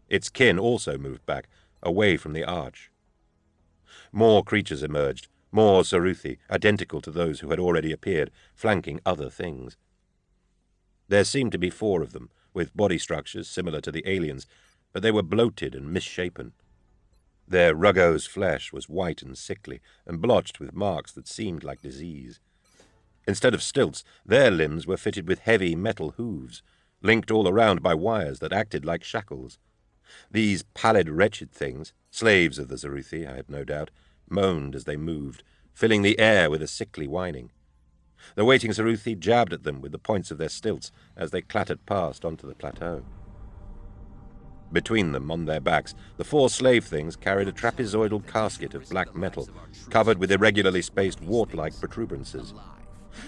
Its kin also moved back, away from the arch. More creatures emerged, more Saruthi, identical to those who had already appeared, flanking other things. There seemed to be 4 of them, with body structures similar to the aliens, but they were bloated and misshapen. Their ruggose flesh was white and sickly, and blotched with marks that seemed like disease. Instead of stilts, their limbs were fitted with heavy metal hooves, linked all around by wires that acted like shackles. These pallid, wretched things, slaves of the Saruthi, I had no doubt, moaned as they moved, filling the air with a sickly whining. The waiting Saruthi jabbed at them with the points of their stilts as they clattered past onto the plateau. Between them, on their backs, the 4 slave things carried a trapezoidal casket of black metal, covered with irregularly spaced wart-like protuberances.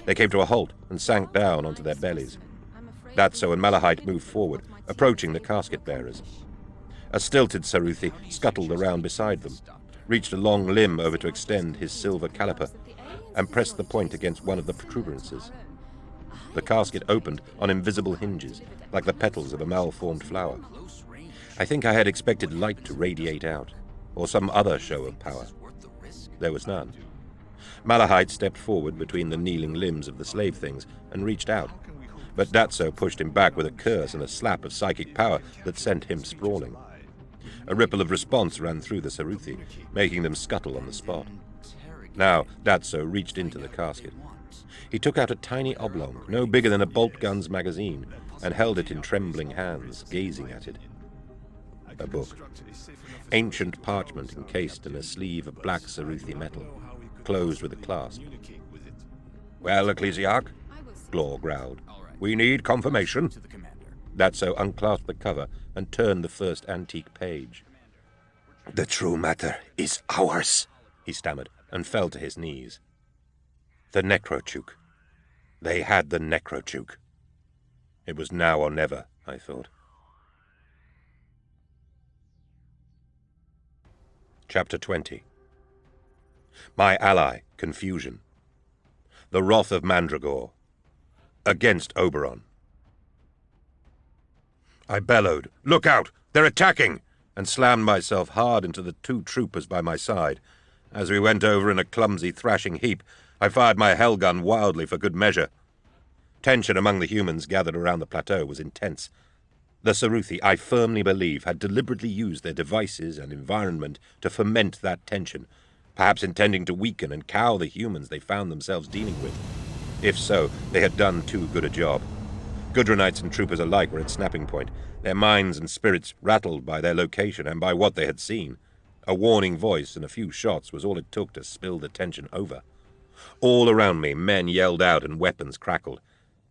They came to a halt and sank down onto their bellies. Datso and Malahite moved forward, approaching the casket-bearers. A stilted Saruthi scuttled around beside them, reached a long limb over to extend his silver caliper, and pressed the point against one of the protuberances. The casket opened on invisible hinges, like the petals of a malformed flower. I think I had expected light to radiate out, or some other show of power. There was none. Malahite stepped forward between the kneeling limbs of the slave things and reached out, but Datso pushed him back with a curse and a slap of psychic power that sent him sprawling. A ripple of response ran through the Saruthi, making them scuttle on the spot. Now Datso reached into the casket. He took out a tiny oblong, no bigger than a bolt gun's magazine, and held it in trembling hands, gazing at it. A book. Ancient parchment encased in a sleeve of black Saruthi metal, closed with a clasp. "Well, Ecclesiarch," Glor growled, "we need confirmation." Datso unclasped the cover and turned the first antique page. "The true matter is ours," he stammered, and fell to his knees. The Necrochuk. They had the Necrochuk. It was now or never, I thought. Chapter 20. My ally, Confusion. The Wrath of Mandragore. Against Oberon. I bellowed, "Look out! They're attacking!" and slammed myself hard into the 2 troopers by my side. As we went over in a clumsy thrashing heap, I fired my hell gun wildly for good measure. Tension among the humans gathered around the plateau was intense. The Saruthi, I firmly believe, had deliberately used their devices and environment to foment that tension, perhaps intending to weaken and cow the humans they found themselves dealing with. If so, they had done too good a job. Gudrunites and troopers alike were at snapping point, their minds and spirits rattled by their location and by what they had seen. A warning voice and a few shots was all it took to spill the tension over. All around me, men yelled out and weapons crackled.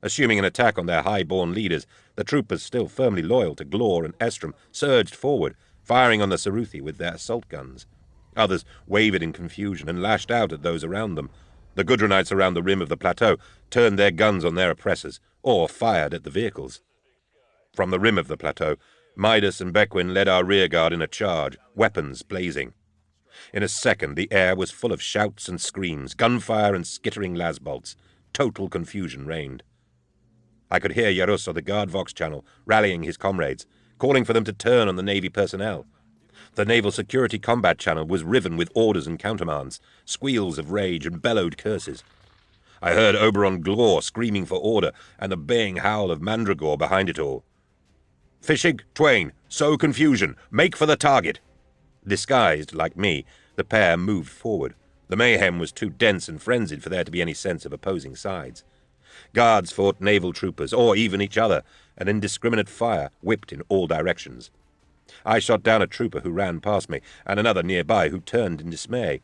Assuming an attack on their high-born leaders, the troopers, still firmly loyal to Glor and Estrom, surged forward, firing on the Saruthi with their assault guns. Others wavered in confusion and lashed out at those around them. The Gudrunites around the rim of the plateau turned their guns on their oppressors, or fired at the vehicles. From the rim of the plateau, Midas and Bequin led our rearguard in a charge, weapons blazing. In a second, the air was full of shouts and screams, gunfire and skittering lasbolts. Total confusion reigned. I could hear Yarusso, the guard Vox channel, rallying his comrades, calling for them to turn on the Navy personnel. The Naval Security Combat Channel was riven with orders and countermands, squeals of rage and bellowed curses. I heard Oberon Glor screaming for order and the baying howl of Mandragore behind it all. "Fishig, Twain, sow confusion, make for the target." Disguised, like me, the pair moved forward. The mayhem was too dense and frenzied for there to be any sense of opposing sides. Guards fought naval troopers, or even each other, and indiscriminate fire whipped in all directions. I shot down a trooper who ran past me, and another nearby who turned in dismay.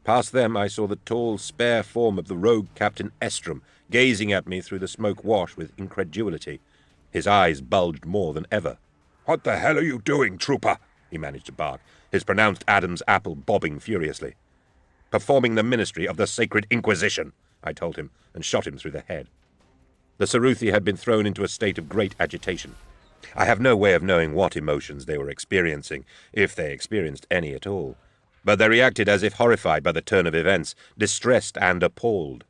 Past them I saw the tall, spare form of the rogue Captain Estrom, gazing at me through the smoke wash with incredulity. His eyes bulged more than ever. "What the hell are you doing, trooper?" he managed to bark, his pronounced Adam's apple bobbing furiously. "Performing the ministry of the Sacred Inquisition," I told him, and shot him through the head. The Saruthi had been thrown into a state of great agitation. I have no way of knowing what emotions they were experiencing, if they experienced any at all, but they reacted as if horrified by the turn of events, distressed and appalled.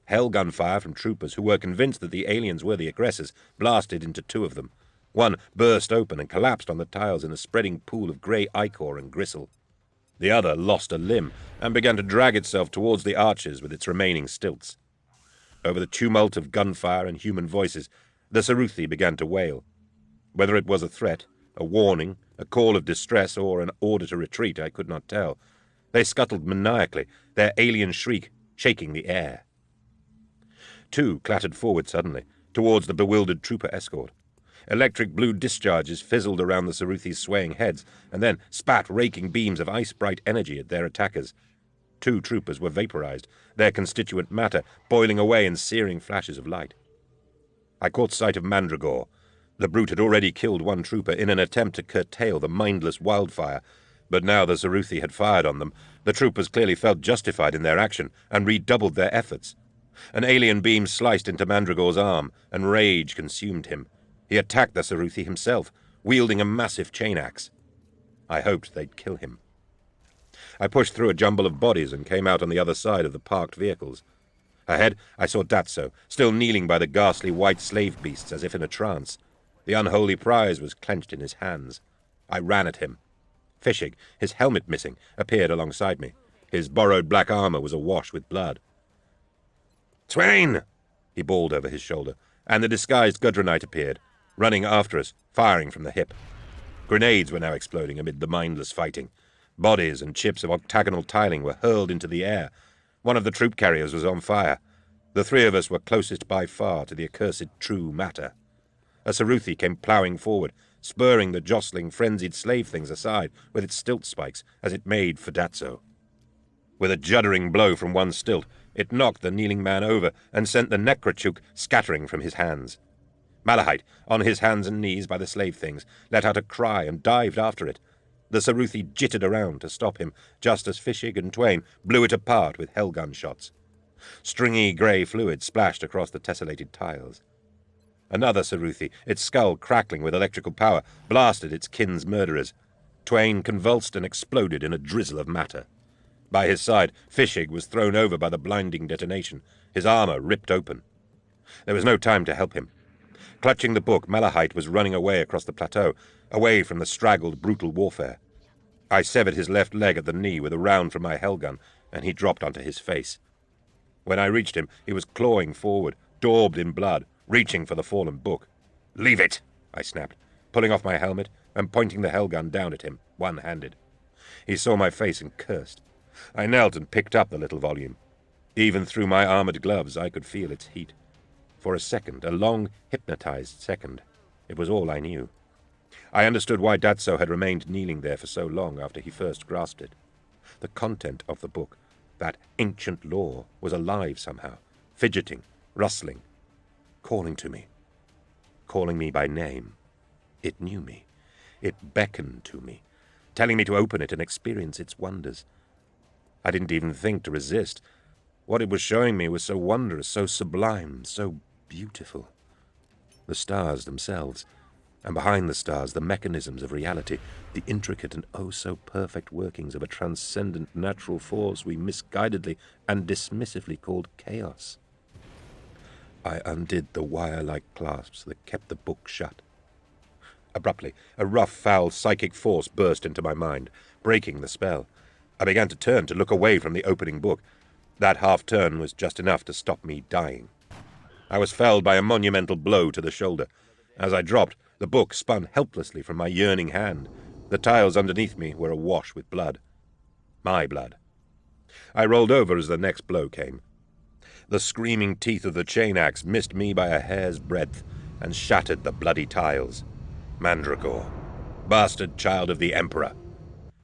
Hell gunfire from troopers who were convinced that the aliens were the aggressors blasted into 2 of them. One burst open and collapsed on the tiles in a spreading pool of grey ichor and gristle. The other lost a limb and began to drag itself towards the arches with its remaining stilts. Over the tumult of gunfire and human voices, the Saruthi began to wail. Whether it was a threat, a warning, a call of distress, or an order to retreat, I could not tell. They scuttled maniacally, their alien shriek shaking the air. 2 clattered forward suddenly, towards the bewildered trooper escort. Electric blue discharges fizzled around the Saruthi's swaying heads, and then spat raking beams of ice-bright energy at their attackers. 2 troopers were vaporized, their constituent matter boiling away in searing flashes of light. I caught sight of Mandragore. The brute had already killed 1 trooper in an attempt to curtail the mindless wildfire, but now the Saruthi had fired on them. The troopers clearly felt justified in their action and redoubled their efforts. An alien beam sliced into Mandragore's arm, and rage consumed him. He attacked the Saruthi himself, wielding a massive chain axe. I hoped they'd kill him. I pushed through a jumble of bodies and came out on the other side of the parked vehicles. Ahead, I saw Datso, still kneeling by the ghastly white slave beasts as if in a trance. The unholy prize was clenched in his hands. I ran at him. Fishig, his helmet missing, appeared alongside me. His borrowed black armor was awash with blood. "Twain!" he bawled over his shoulder, and the disguised Gudrunite appeared, running after us, firing from the hip. Grenades were now exploding amid the mindless fighting. Bodies and chips of octagonal tiling were hurled into the air. One of the troop carriers was on fire. The 3 of us were closest by far to the accursed true matter. A Saruthi came ploughing forward, spurring the jostling, frenzied slave things aside with its stilt spikes as it made for Datso. With a juddering blow from one stilt, it knocked the kneeling man over and sent the Necrochuk scattering from his hands. Malahite, on his hands and knees by the slave things, let out a cry and dived after it. The Saruthi jittered around to stop him, just as Fishig and Twain blew it apart with hellgun shots. Stringy grey fluid splashed across the tessellated tiles. Another Ceruthi, its skull crackling with electrical power, blasted its kin's murderers. Twain convulsed and exploded in a drizzle of matter. By his side, Fishig was thrown over by the blinding detonation, his armor ripped open. There was no time to help him. Clutching the book, Malahite was running away across the plateau, away from the straggled, brutal warfare. I severed his left leg at the knee with a round from my hellgun, and he dropped onto his face. When I reached him, he was clawing forward, daubed in blood, reaching for the fallen book. "Leave it!" I snapped, pulling off my helmet and pointing the hellgun down at him, one-handed. He saw my face and cursed. I knelt and picked up the little volume. Even through my armored gloves, I could feel its heat. For a second, a long, hypnotized second, it was all I knew. I understood why Datso had remained kneeling there for so long after he first grasped it. The content of the book, that ancient lore, was alive somehow, fidgeting, rustling, calling to me. Calling me by name. It knew me. It beckoned to me, telling me to open it and experience its wonders. I didn't even think to resist. What it was showing me was so wondrous, so sublime, so beautiful. The stars themselves, and behind the stars the mechanisms of reality, the intricate and oh so perfect workings of a transcendent natural force we misguidedly and dismissively called chaos. I undid the wire-like clasps that kept the book shut. Abruptly, a rough, foul psychic force burst into my mind, breaking the spell. I began to turn to look away from the opening book. That half-turn was just enough to stop me dying. I was felled by a monumental blow to the shoulder. As I dropped, the book spun helplessly from my yearning hand. The tiles underneath me were awash with blood. My blood. I rolled over as the next blow came. The screaming teeth of the chain axe missed me by a hair's breadth and shattered the bloody tiles. Mandragore. Bastard child of the Emperor.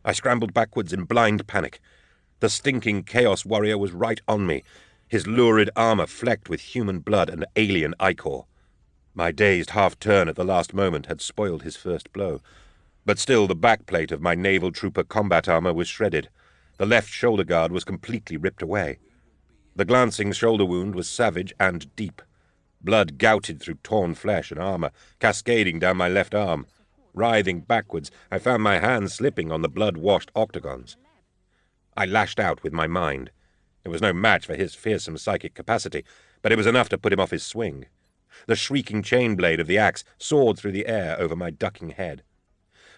I scrambled backwards in blind panic. The stinking Chaos Warrior was right on me, his lurid armor flecked with human blood and alien ichor. My dazed half-turn at the last moment had spoiled his first blow, but still the backplate of my naval trooper combat armor was shredded. The left shoulder guard was completely ripped away. The glancing shoulder wound was savage and deep. Blood gouted through torn flesh and armor, cascading down my left arm. Writhing backwards, I found my hands slipping on the blood-washed octagons. I lashed out with my mind. It was no match for his fearsome psychic capacity, but it was enough to put him off his swing. The shrieking chain blade of the axe soared through the air over my ducking head.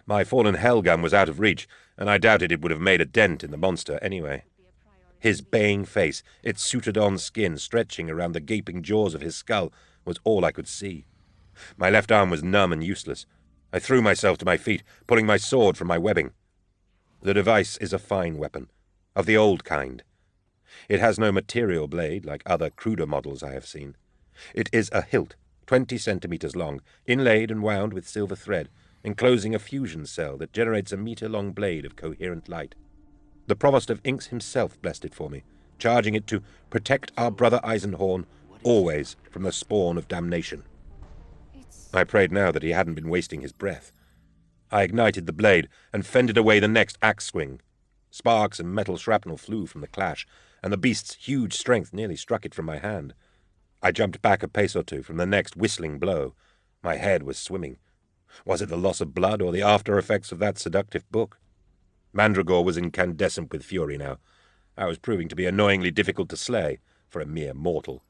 My fallen hellgun was out of reach, and I doubted it would have made a dent in the monster anyway. His baying face, its suited-on skin stretching around the gaping jaws of his skull, was all I could see. My left arm was numb and useless. I threw myself to my feet, pulling my sword from my webbing. The device is a fine weapon, of the old kind. It has no material blade like other cruder models I have seen. It is a hilt, 20 centimeters long, inlaid and wound with silver thread, enclosing a fusion cell that generates a meter-long blade of coherent light. The Provost of Inks himself blessed it for me, charging it to protect our brother Eisenhorn, always from the spawn of damnation. I prayed now that he hadn't been wasting his breath. I ignited the blade and fended away the next axe swing. Sparks and metal shrapnel flew from the clash, and the beast's huge strength nearly struck it from my hand. I jumped back a pace or two from the next whistling blow. My head was swimming. Was it the loss of blood or the after-effects of that seductive book? Mandragore was incandescent with fury now. I was proving to be annoyingly difficult to slay for a mere mortal.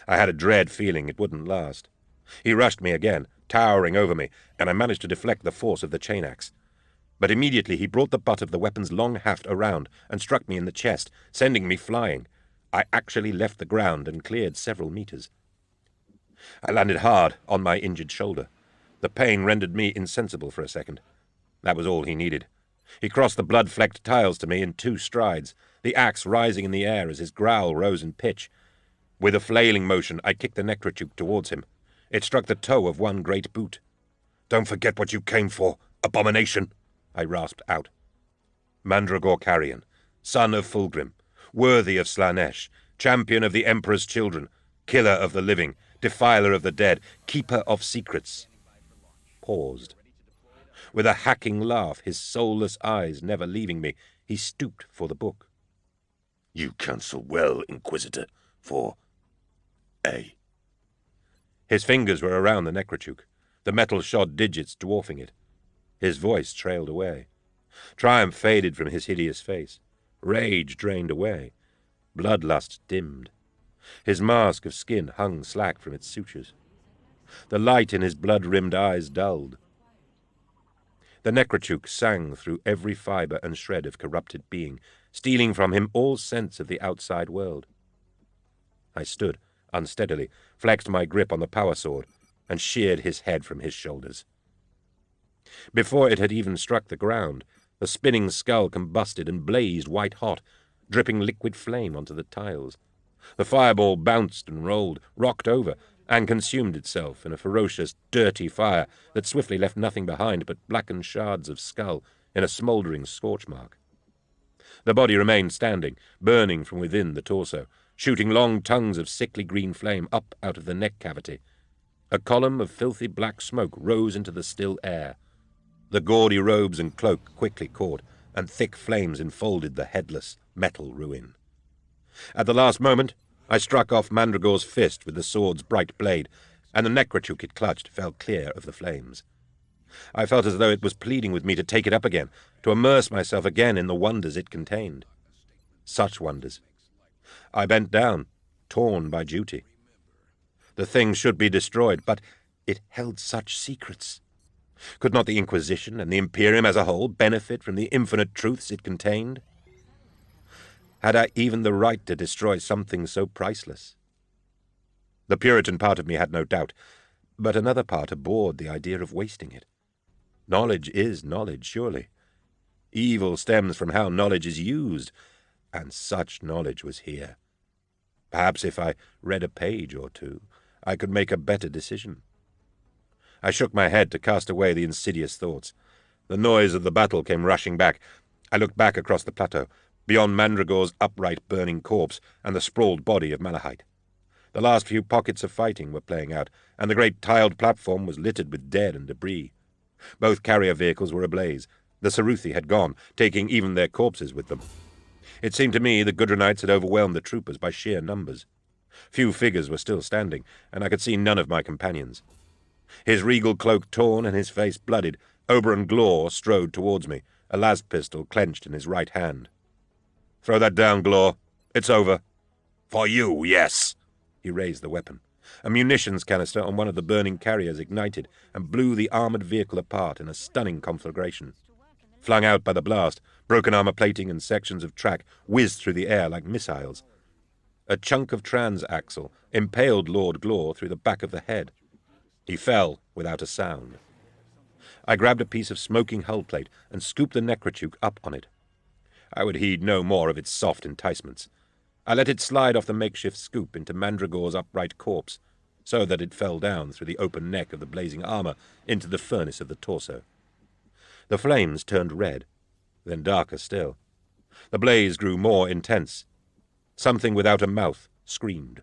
I had a dread feeling it wouldn't last. He rushed me again, towering over me, and I managed to deflect the force of the chain axe. But immediately he brought the butt of the weapon's long haft around and struck me in the chest, sending me flying. I actually left the ground and cleared several meters. I landed hard on my injured shoulder. The pain rendered me insensible for a second. That was all he needed. He crossed the blood-flecked tiles to me in 2 strides, the axe rising in the air as his growl rose in pitch. With a flailing motion, I kicked the necrotuke towards him. It struck the toe of one great boot. "Don't forget what you came for, abomination!" I rasped out. Mandragore Carrion, son of Fulgrim, worthy of Slanesh, champion of the Emperor's children, killer of the living, defiler of the dead, keeper of secrets. Paused. With a hacking laugh, his soulless eyes never leaving me, he stooped for the book. "You counsel well, Inquisitor, for A." His fingers were around the necrochuk, the metal-shod digits dwarfing it. His voice trailed away. Triumph faded from his hideous face. Rage drained away. Bloodlust dimmed. His mask of skin hung slack from its sutures. The light in his blood-rimmed eyes dulled. The necrochuk sang through every fibre and shred of corrupted being, stealing from him all sense of the outside world. I stood, unsteadily, flexed my grip on the power sword, and sheared his head from his shoulders. Before it had even struck the ground, the spinning skull combusted and blazed white-hot, dripping liquid flame onto the tiles. The fireball bounced and rolled, rocked over, and consumed itself in a ferocious, dirty fire that swiftly left nothing behind but blackened shards of skull in a smouldering scorch mark. The body remained standing, burning from within the torso, shooting long tongues of sickly green flame up out of the neck cavity. A column of filthy black smoke rose into the still air. The gaudy robes and cloak quickly caught, and thick flames enfolded the headless metal ruin. At the last moment, I struck off Mandragore's fist with the sword's bright blade, and the necrochuk it clutched fell clear of the flames. I felt as though it was pleading with me to take it up again, to immerse myself again in the wonders it contained. Such wonders. I bent down, torn by duty. The thing should be destroyed, but it held such secrets. Could not the Inquisition and the Imperium as a whole benefit from the infinite truths it contained? Had I even the right to destroy something so priceless? The Puritan part of me had no doubt, but another part abhorred the idea of wasting it. Knowledge is knowledge, surely. Evil stems from how knowledge is used, and such knowledge was here. Perhaps if I read a page or two, I could make a better decision. I shook my head to cast away the insidious thoughts. The noise of the battle came rushing back. I looked back across the plateau, beyond Mandragore's upright burning corpse and the sprawled body of Malahite. The last few pockets of fighting were playing out, and the great tiled platform was littered with dead and debris. Both carrier vehicles were ablaze. The Ceruthi had gone, taking even their corpses with them. It seemed to me the Gudrunites had overwhelmed the troopers by sheer numbers. Few figures were still standing, and I could see none of my companions. His regal cloak torn and his face blooded, Oberon Glor strode towards me, a las pistol clenched in his right hand. "Throw that down, Glor. It's over." "For you, yes." He raised the weapon. A munitions canister on one of the burning carriers ignited and blew the armored vehicle apart in a stunning conflagration. Flung out by the blast, broken armor plating and sections of track whizzed through the air like missiles. A chunk of transaxle impaled Lord Glor through the back of the head. He fell without a sound. I grabbed a piece of smoking hull plate and scooped the necrochuk up on it. I would heed no more of its soft enticements. I let it slide off the makeshift scoop into Mandragore's upright corpse, so that it fell down through the open neck of the blazing armor into the furnace of the torso. The flames turned red, then darker still. The blaze grew more intense. Something without a mouth screamed.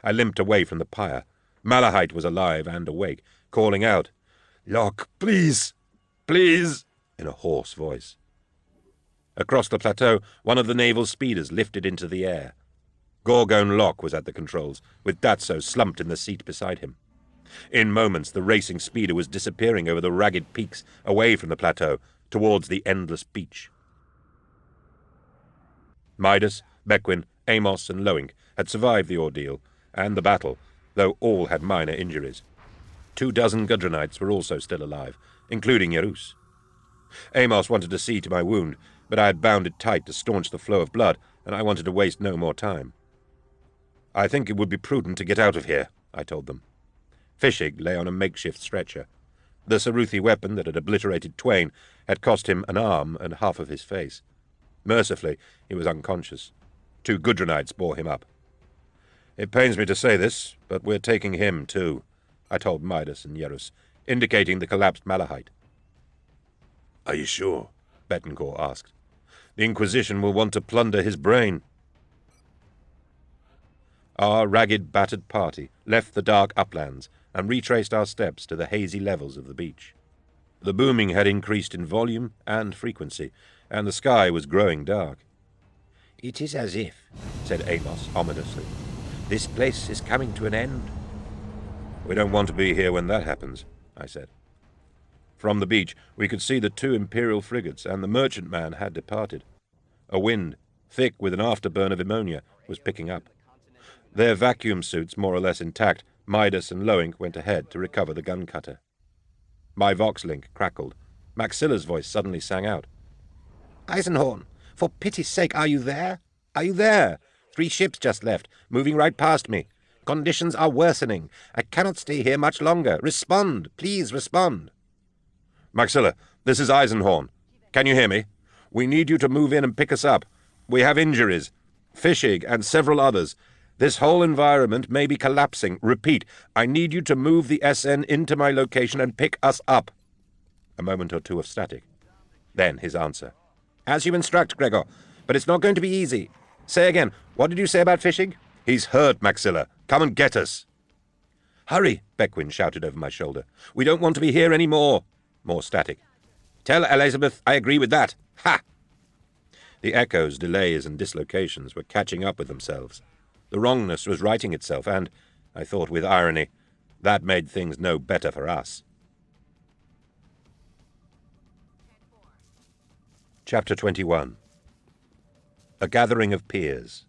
I limped away from the pyre. Malahite was alive and awake, calling out, "Locke, please, please," in a hoarse voice. Across the plateau, one of the naval speeders lifted into the air. Gorgone Locke was at the controls, with Datso slumped in the seat beside him. In moments, the racing speeder was disappearing over the ragged peaks, away from the plateau, towards the endless beach. Midas, Bequin, Amos, and Loink had survived the ordeal and the battle, though all had minor injuries. 24 Gudrunites were also still alive, including Yerus. Amos wanted to see to my wound, but I had bound it tight to staunch the flow of blood, and I wanted to waste no more time. "I think it would be prudent to get out of here," I told them. Fishig lay on a makeshift stretcher. The Ceruthi weapon that had obliterated Twain had cost him an arm and half of his face. Mercifully, he was unconscious. 2 Gudrunites bore him up. "It pains me to say this, but we're taking him, too," I told Midas and Yerus, indicating the collapsed Malahite. "Are you sure?" Betancourt asked. "The Inquisition will want to plunder his brain." Our ragged, battered party left the dark uplands and retraced our steps to the hazy levels of the beach. The booming had increased in volume and frequency, and the sky was growing dark. "It is as if," said Amos ominously, This place is coming to an end. We don't want to be here when that happens, I said. From the beach, we could see the 2 Imperial frigates, and the merchantman had departed. A wind, thick with an afterburn of ammonia, was picking up. Their vacuum suits, more or less intact, Midas and Loink went ahead to recover the gun cutter. My Vox-link crackled. Maxilla's voice suddenly sang out. Eisenhorn, for pity's sake, are you there? Are you there? 3 ships just left, moving right past me. Conditions are worsening. I cannot stay here much longer. Respond, please respond. Maxilla, this is Eisenhorn. Can you hear me? We need you to move in and pick us up. We have injuries. Fischig and several others. This whole environment may be collapsing. Repeat, I need you to move the SN into my location and pick us up. A moment or two of static. Then his answer. As you instruct, Gregor, but it's not going to be easy. Say again, what did you say about Fischig? He's hurt, Maxilla. Come and get us. Hurry, Beckwin shouted over my shoulder. We don't want to be here any more. More static. Tell Elizabeth I agree with that. Ha! The echoes, delays, and dislocations were catching up with themselves. The wrongness was righting itself, and, I thought with irony, that made things no better for us. Chapter 21. A gathering of peers.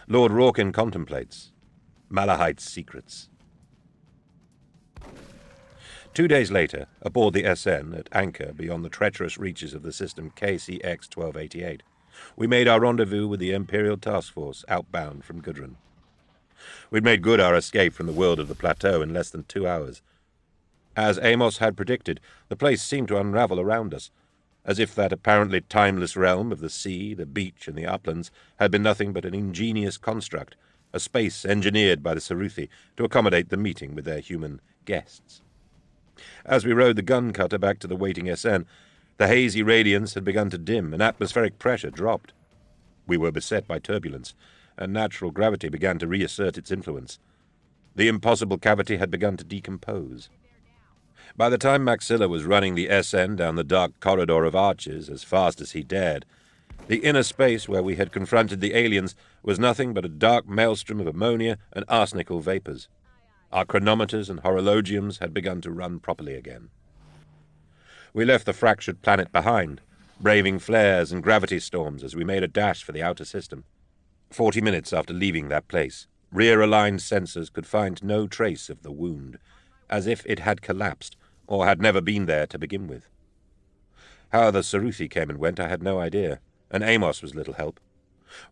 Lord Rawkin contemplates. Malahite's secrets. 2 days later, aboard the SN, at anchor beyond the treacherous reaches of the system KCX-1288, we made our rendezvous with the Imperial Task Force outbound from Gudrun. We'd made good our escape from the world of the plateau in less than 2 hours. As Amos had predicted, the place seemed to unravel around us, as if that apparently timeless realm of the sea, the beach, and the uplands had been nothing but an ingenious construct, a space engineered by the Saruthi to accommodate the meeting with their human guests. As we rowed the gun cutter back to the waiting SN, the hazy radiance had begun to dim and atmospheric pressure dropped. We were beset by turbulence, and natural gravity began to reassert its influence. The impossible cavity had begun to decompose. By the time Maxilla was running the SN down the dark corridor of arches as fast as he dared, the inner space where we had confronted the aliens was nothing but a dark maelstrom of ammonia and arsenical vapors. Our chronometers and horologiums had begun to run properly again. We left the fractured planet behind, braving flares and gravity storms as we made a dash for the outer system. 40 minutes after leaving that place, rear-aligned sensors could find no trace of the wound, as if it had collapsed or had never been there to begin with. How the Saruthi came and went I had no idea, and Amos was little help.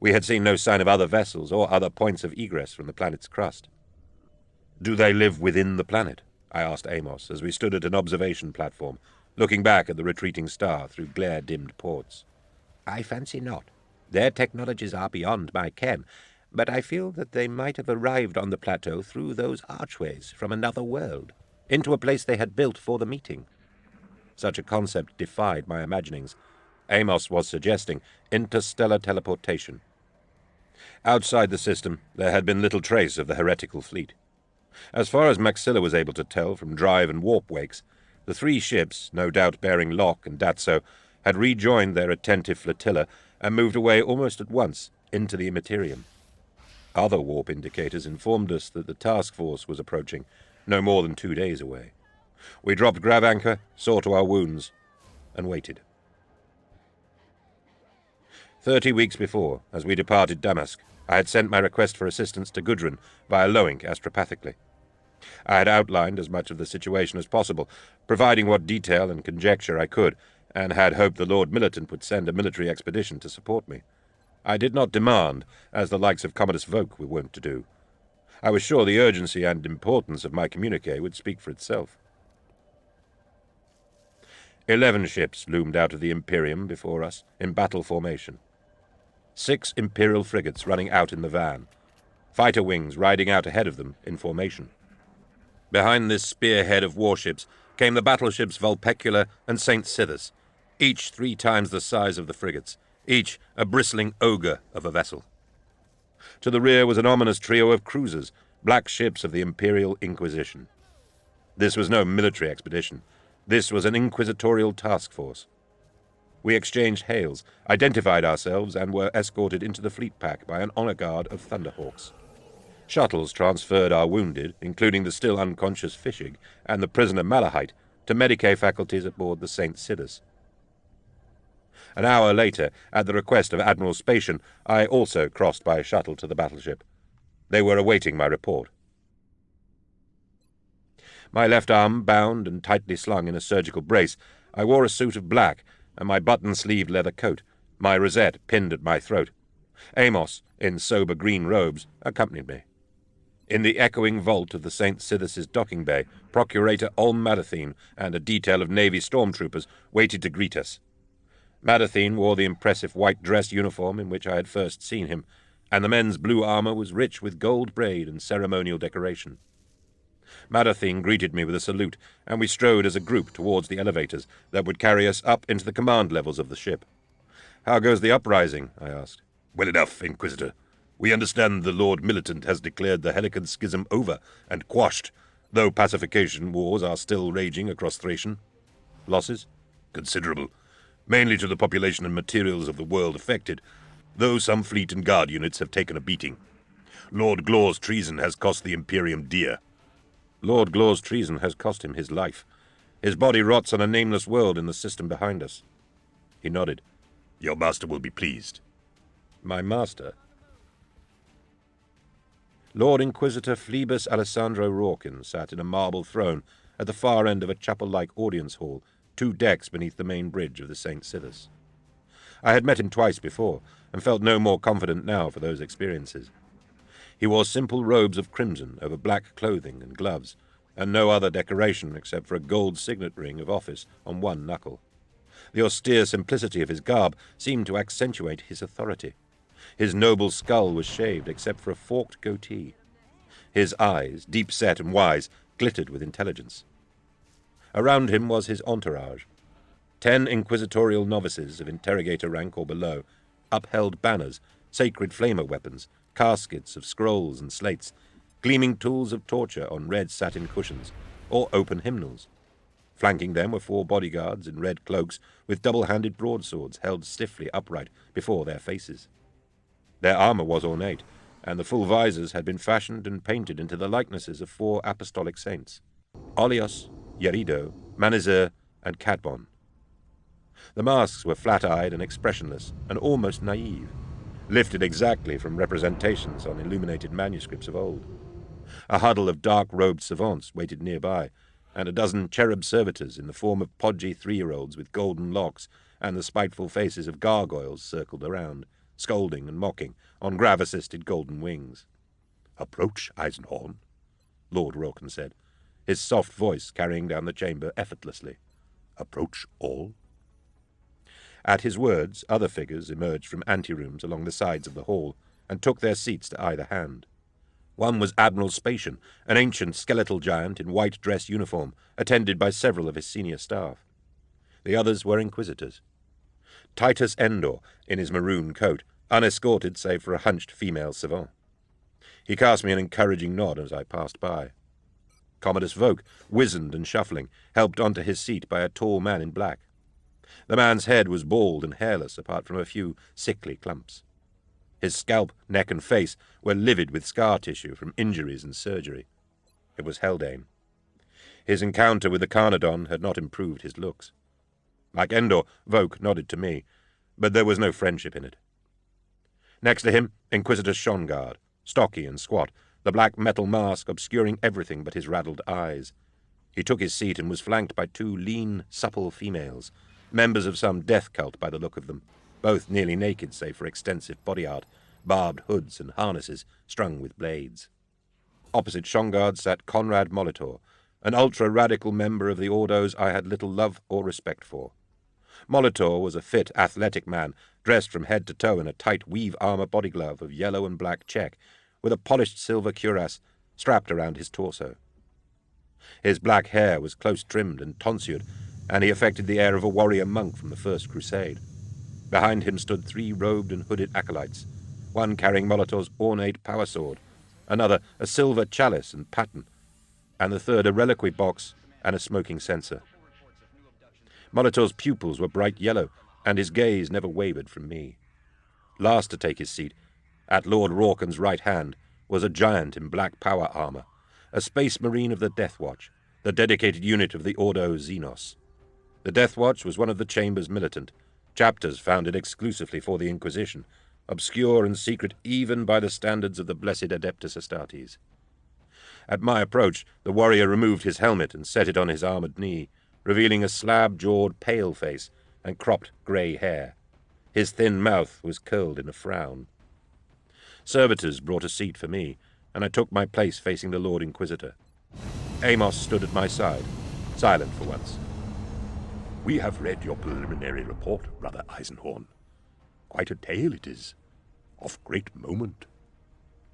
We had seen no sign of other vessels or other points of egress from the planet's crust. "Do they live within the planet?" I asked Amos as we stood at an observation platform, looking back at the retreating star through glare-dimmed ports. "I fancy not. Their technologies are beyond my ken, but I feel that they might have arrived on the plateau through those archways from another world, into a place they had built for the meeting." Such a concept defied my imaginings. Amos was suggesting interstellar teleportation. Outside the system, there had been little trace of the heretical fleet. As far as Maxilla was able to tell from drive and warp wakes, the 3 ships, no doubt bearing Locke and Datso, had rejoined their attentive flotilla and moved away almost at once into the immaterium. Other warp indicators informed us that the task force was approaching, no more than 2 days away. We dropped grav anchor, saw to our wounds, and waited. 30 weeks before, as we departed Damask, I had sent my request for assistance to Gudrun via Loink astropathically. I had outlined as much of the situation as possible, providing what detail and conjecture I could, and had hoped the Lord Militant would send a military expedition to support me. I did not demand, as the likes of Commodus Voke were wont to do. I was sure the urgency and importance of my communique would speak for itself. 11 ships loomed out of the Imperium before us, in battle formation. 6 Imperial frigates running out in the van, fighter wings riding out ahead of them in formation. Behind this spearhead of warships came the battleships Vulpecula and St. Sithus, each 3 times the size of the frigates, each a bristling ogre of a vessel. To the rear was an ominous trio of cruisers, black ships of the Imperial Inquisition. This was no military expedition. This was an inquisitorial task force. We exchanged hails, identified ourselves, and were escorted into the fleet pack by an honor guard of Thunderhawks. Shuttles transferred our wounded, including the still unconscious Fishig and the prisoner Malahite, to Medicae faculties aboard the St. Sidus. An hour later, at the request of Admiral Spatian, I also crossed by shuttle to the battleship. They were awaiting my report. My left arm bound and tightly slung in a surgical brace, I wore a suit of black and my button-sleeved leather coat, my rosette pinned at my throat. Amos, in sober green robes, accompanied me. In the echoing vault of the St. Sidus's docking bay, Procurator Olm Madathine and a detail of Navy stormtroopers waited to greet us. Madathine wore the impressive white dress uniform in which I had first seen him, and the men's blue armor was rich with gold braid and ceremonial decoration. Madathine greeted me with a salute, and we strode as a group towards the elevators that would carry us up into the command levels of the ship. "How goes the uprising?" I asked. "Well enough, Inquisitor. We understand the Lord Militant has declared the Helican Schism over and quashed, though pacification wars are still raging across Thracian." "Losses?" "Considerable, mainly to the population and materials of the world affected, though some fleet and guard units have taken a beating. Lord Glor's treason has cost the Imperium dear." "Lord Glor's treason has cost him his life. His body rots on a nameless world in the system behind us." He nodded. "Your master will be pleased." "My master?" Lord Inquisitor Phlebas Alessandro Rawkin sat in a marble throne at the far end of a chapel-like audience hall, 2 decks beneath the main bridge of the St. Sidus. I had met him twice before, and felt no more confident now for those experiences. He wore simple robes of crimson over black clothing and gloves, and no other decoration except for a gold signet ring of office on one knuckle. The austere simplicity of his garb seemed to accentuate his authority. His noble skull was shaved except for a forked goatee. His eyes, deep-set and wise, glittered with intelligence. Around him was his entourage. 10 inquisitorial novices of interrogator rank or below upheld banners, sacred flamer weapons, caskets of scrolls and slates, gleaming tools of torture on red satin cushions, or open hymnals. Flanking them were 4 bodyguards in red cloaks with double-handed broadswords held stiffly upright before their faces. Their armor was ornate, and the full visors had been fashioned and painted into the likenesses of 4 apostolic saints: Olios, Yerido, Manizer, and Cadbon. The masks were flat-eyed and expressionless, and almost naive, lifted exactly from representations on illuminated manuscripts of old. A huddle of dark-robed savants waited nearby, and a dozen cherub servitors in the form of podgy 3-year-olds with golden locks and the spiteful faces of gargoyles circled around, scolding and mocking on grav-assisted golden wings. "Approach, Eisenhorn," Lord Rawkin said, his soft voice carrying down the chamber effortlessly. "Approach all." At his words, other figures emerged from anterooms along the sides of the hall and took their seats to either hand. One was Admiral Spatian, an ancient skeletal giant in white dress uniform, attended by several of his senior staff. The others were inquisitors. Titus Endor, in his maroon coat, unescorted save for a hunched female savant. He cast me an encouraging nod as I passed by. Commodus Voke, wizened and shuffling, helped onto his seat by a tall man in black. The man's head was bald and hairless apart from a few sickly clumps. His scalp, neck, and face were livid with scar tissue from injuries and surgery. It was Haldane. His encounter with the Carnadon had not improved his looks. Like Endor, Voke nodded to me, but there was no friendship in it. Next to him, Inquisitor Shongard, stocky and squat, the black metal mask obscuring everything but his raddled eyes. He took his seat and was flanked by 2 lean, supple females, members of some death cult by the look of them, both nearly naked save for extensive body art, barbed hoods and harnesses strung with blades. Opposite Shongard sat Conrad Molitor, an ultra-radical member of the Ordos I had little love or respect for. Molitor was a fit, athletic man, dressed from head to toe in a tight weave armor body glove of yellow and black check, with a polished silver cuirass strapped around his torso. His black hair was close-trimmed and tonsured, and he affected the air of a warrior monk from the First Crusade. Behind him stood 3 robed and hooded acolytes, one carrying Molitor's ornate power sword, another a silver chalice and paten, and the third a reliquary box and a smoking censer. Molitor's pupils were bright yellow, and his gaze never wavered from me. Last to take his seat, at Lord Rawkin's right hand, was a giant in black power armor, a space marine of the Death Watch, the dedicated unit of the Ordo Xenos. The Death Watch was one of the Chamber's militant, chapters founded exclusively for the Inquisition, obscure and secret even by the standards of the blessed Adeptus Astartes. At my approach, the warrior removed his helmet and set it on his armored knee, revealing a slab-jawed pale face and cropped grey hair. His thin mouth was curled in a frown. Servitors brought a seat for me, and I took my place facing the Lord Inquisitor. Amos stood at my side, silent for once. We have read your preliminary report, Brother Eisenhorn. Quite a tale it is, of great moment.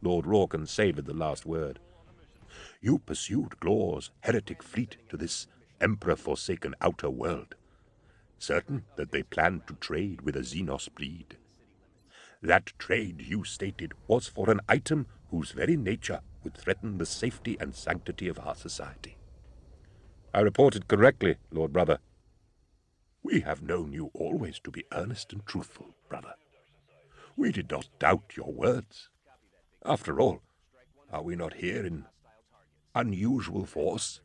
Lord Rawkin savoured the last word. You pursued Glor's heretic fleet to this Emperor-forsaken outer world, certain that they planned to trade with a Xenos breed. That trade, you stated, was for an item whose very nature would threaten the safety and sanctity of our society. I reported correctly, Lord Brother. We have known you always to be earnest and truthful, brother. We did not doubt your words. After all, are we not here in unusual force?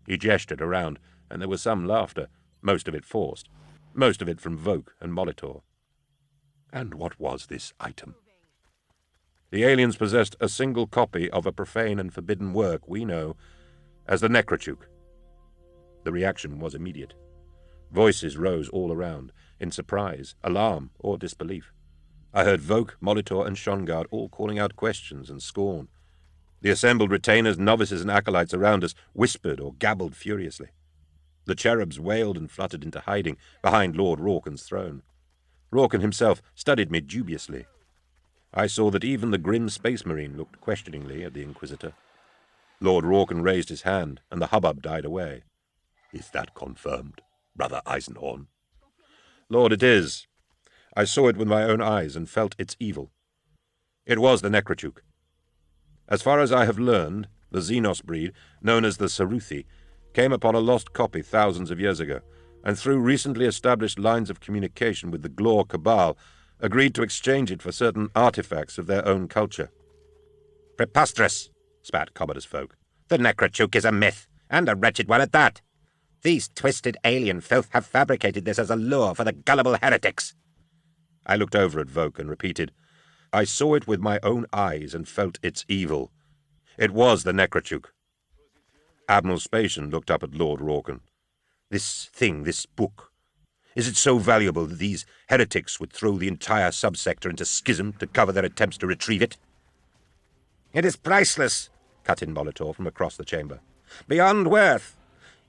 He gestured around, and there was some laughter, most of it forced, most of it from Voke and Molitor. And what was this item? The aliens possessed a single copy of a profane and forbidden work we know as the Necrochuk. The reaction was immediate. Voices rose all around, in surprise, alarm, or disbelief. I heard Voke, Molitor, and Shongard all calling out questions and scorn. The assembled retainers, novices, and acolytes around us whispered or gabbled furiously. The cherubs wailed and fluttered into hiding behind Lord Rawkin's throne. Rawkin himself studied me dubiously. I saw that even the grim space marine looked questioningly at the Inquisitor. Lord Rawkin raised his hand, and the hubbub died away. Is that confirmed, Brother Eisenhorn? Lord, it is. I saw it with my own eyes and felt its evil. It was the Necrochuk. As far as I have learned, the Xenos breed, known as the Saruthi, came upon a lost copy thousands of years ago, and through recently established lines of communication with the Glor Cabal, agreed to exchange it for certain artifacts of their own culture. Preposterous, spat Commodus Folk. The Necrochuk is a myth, and a wretched one at that. These twisted alien filth have fabricated this as a lure for the gullible heretics. I looked over at Voke and repeated, I saw it with my own eyes and felt its evil. It was the Necrochuk. Admiral Spatian looked up at Lord Rawkin. This thing, this book, is it so valuable that these heretics would throw the entire subsector into schism to cover their attempts to retrieve it? It is priceless, cut in Molitor from across the chamber. Beyond worth.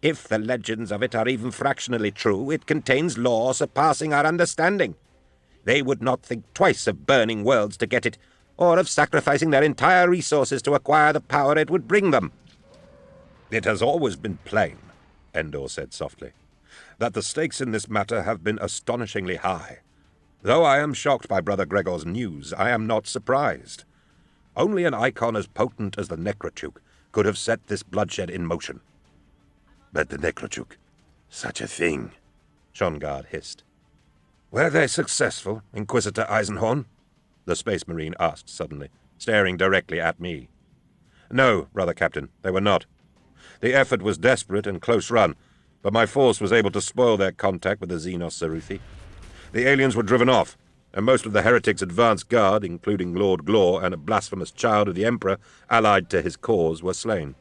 If the legends of it are even fractionally true, it contains lore surpassing our understanding. They would not think twice of burning worlds to get it, or of sacrificing their entire resources to acquire the power it would bring them. It has always been plain, Endor said softly, that the stakes in this matter have been astonishingly high. Though I am shocked by Brother Gregor's news, I am not surprised. Only an icon as potent as the Necrochuk could have set this bloodshed in motion. But the Necrochuk, such a thing, Shongard hissed. Were they successful, Inquisitor Eisenhorn? The Space Marine asked suddenly, staring directly at me. No, Brother Captain, they were not. The effort was desperate and close run, but my force was able to spoil their contact with the Xenos Saruthi. The aliens were driven off, and most of the heretics' advance guard, including Lord Glor and a blasphemous child of the Emperor allied to his cause, were slain.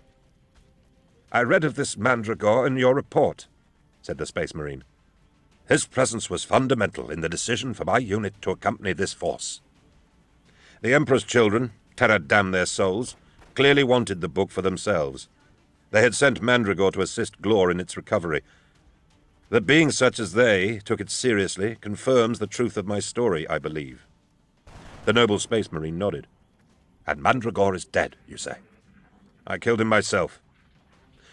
I read of this Mandragor in your report, said the Space Marine. His presence was fundamental in the decision for my unit to accompany this force. The Emperor's children, terror damn their souls, clearly wanted the book for themselves. They had sent Mandragor to assist Glor in its recovery. That being such as they took it seriously confirms the truth of my story, I believe. The noble Space Marine nodded. And Mandragor is dead, you say? I killed him myself.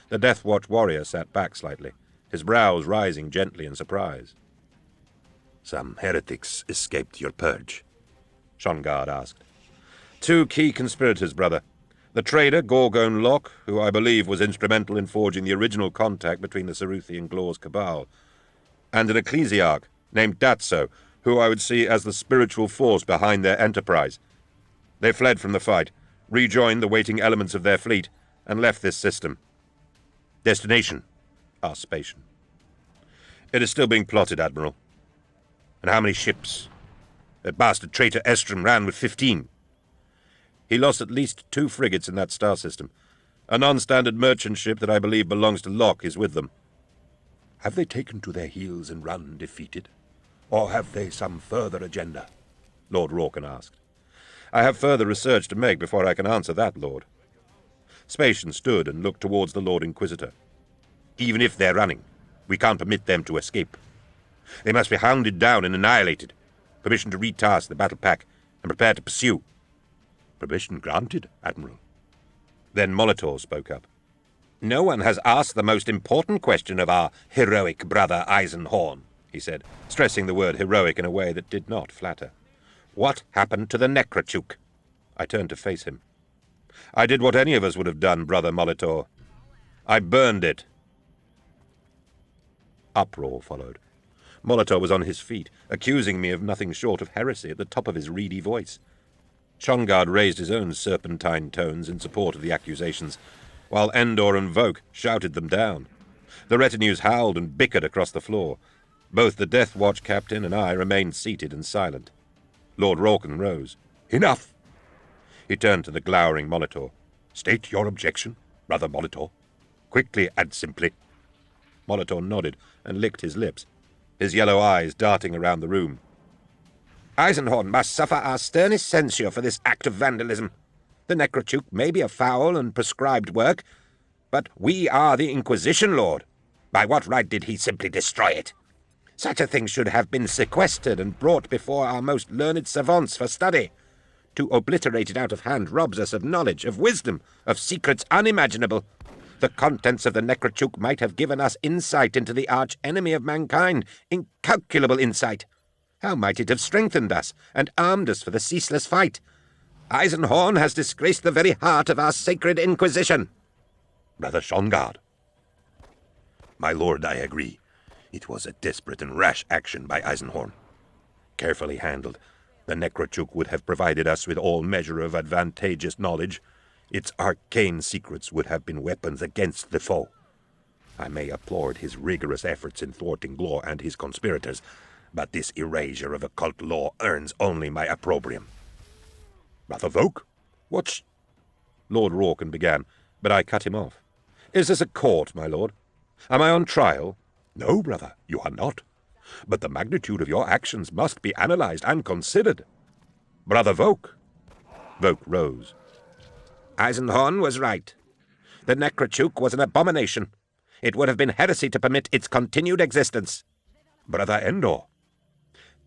The Death Watch warrior sat back slightly, his brows rising gently in surprise. Some heretics escaped your purge, Shongard asked. 2 key conspirators, brother. The trader, Gorgon Locke, who I believe was instrumental in forging the original contact between the Saruthi and Glor's Cabal, and an ecclesiarch named Datso, who I would see as the spiritual force behind their enterprise. They fled from the fight, rejoined the waiting elements of their fleet, and left this system. Destination? Asked Spatian. It is still being plotted, Admiral. And how many ships? That bastard traitor Estrom ran with 15. He lost at least 2 frigates in that star system. A non-standard merchant ship that I believe belongs to Locke is with them. Have they taken to their heels and run defeated? Or have they some further agenda? Lord Rawkin asked. I have further research to make before I can answer that, Lord. Spatian stood and looked towards the Lord Inquisitor. Even if they're running, we can't permit them to escape. They must be hounded down and annihilated. Permission to retask the battle pack and prepare to pursue. Permission granted, Admiral. Then Molitor spoke up. No one has asked the most important question of our heroic brother Eisenhorn, he said, stressing the word heroic in a way that did not flatter. What happened to the Necrochuk? I turned to face him. I did what any of us would have done, Brother Molitor. I burned it. Uproar followed. Molitor was on his feet, accusing me of nothing short of heresy at the top of his reedy voice. Shongard raised his own serpentine tones in support of the accusations, while Endor and Voke shouted them down. The retinues howled and bickered across the floor. Both the Death Watch captain and I remained seated and silent. Lord Rawkin rose. Enough! He turned to the glowering Molitor. State your objection, Brother Molitor. Quickly and simply. Molitor nodded and licked his lips, his yellow eyes darting around the room. Eisenhorn must suffer our sternest censure for this act of vandalism. The Necrochuk may be a foul and prescribed work, but we are the Inquisition, Lord. By what right did he simply destroy it? Such a thing should have been sequestered and brought before our most learned savants for study. To obliterate it out of hand robs us of knowledge, of wisdom, of secrets unimaginable. The contents of the Necrochuk might have given us insight into the arch-enemy of mankind, incalculable insight. How might it have strengthened us and armed us for the ceaseless fight? Eisenhorn has disgraced the very heart of our sacred Inquisition. Brother Shongard. My lord, I agree. It was a desperate and rash action by Eisenhorn. Carefully handled, the Necrochuk would have provided us with all measure of advantageous knowledge. Its arcane secrets would have been weapons against the foe. I may applaud his rigorous efforts in thwarting Glor and his conspirators, but this erasure of occult law earns only my opprobrium. Brother Voke? What's... Lord Rawkin began, but I cut him off. Is this a court, my lord? Am I on trial? No, brother, you are not. But the magnitude of your actions must be analyzed and considered. Brother Voke. Voke rose. Eisenhorn was right. The Necrochuk was an abomination. It would have been heresy to permit its continued existence. Brother Endor.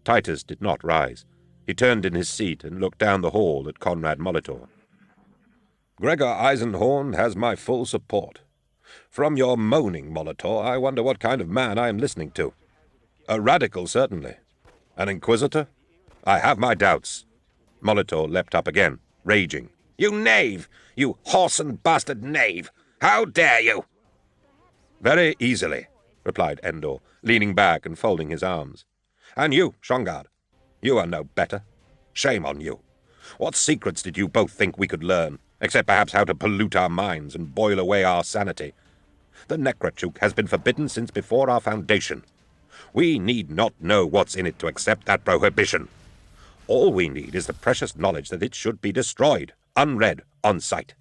Titus did not rise. He turned in his seat and looked down the hall at Conrad Molitor. Gregor Eisenhorn has my full support. From your moaning, Molitor, I wonder what kind of man I am listening to. A radical, certainly. An inquisitor? I have my doubts. Molitor leapt up again, raging. You knave! You whoreson bastard knave! How dare you! Very easily, replied Endor, leaning back and folding his arms. And you, Shongard, you are no better. Shame on you. What secrets did you both think we could learn, except perhaps how to pollute our minds and boil away our sanity? The Necrochuk has been forbidden since before our foundation. We need not know what's in it to accept that prohibition. All we need is the precious knowledge that it should be destroyed, unread, on sight.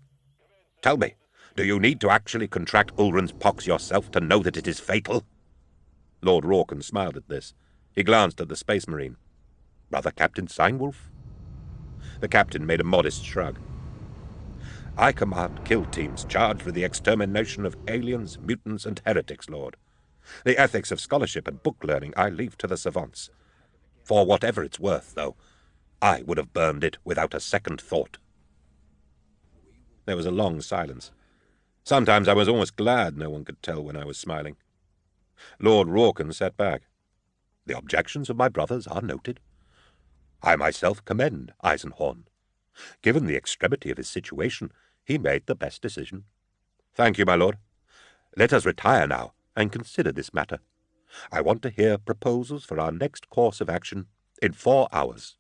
Tell me, do you need to actually contract Ulrun's pox yourself to know that it is fatal? Lord Rawkin smiled at this. He glanced at the Space Marine. Brother Captain Steinwolf? The captain made a modest shrug. I command kill teams charged with the extermination of aliens, mutants, and heretics, Lord. The ethics of scholarship and book learning I leave to the savants. For whatever it's worth, though, I would have burned it without a second thought. There was a long silence. Sometimes I was almost glad no one could tell when I was smiling. Lord Rawkin sat back. The objections of my brothers are noted. I myself commend Eisenhorn. Given the extremity of his situation, he made the best decision. Thank you, my lord. Let us retire now and consider this matter. I want to hear proposals for our next course of action in 4 hours.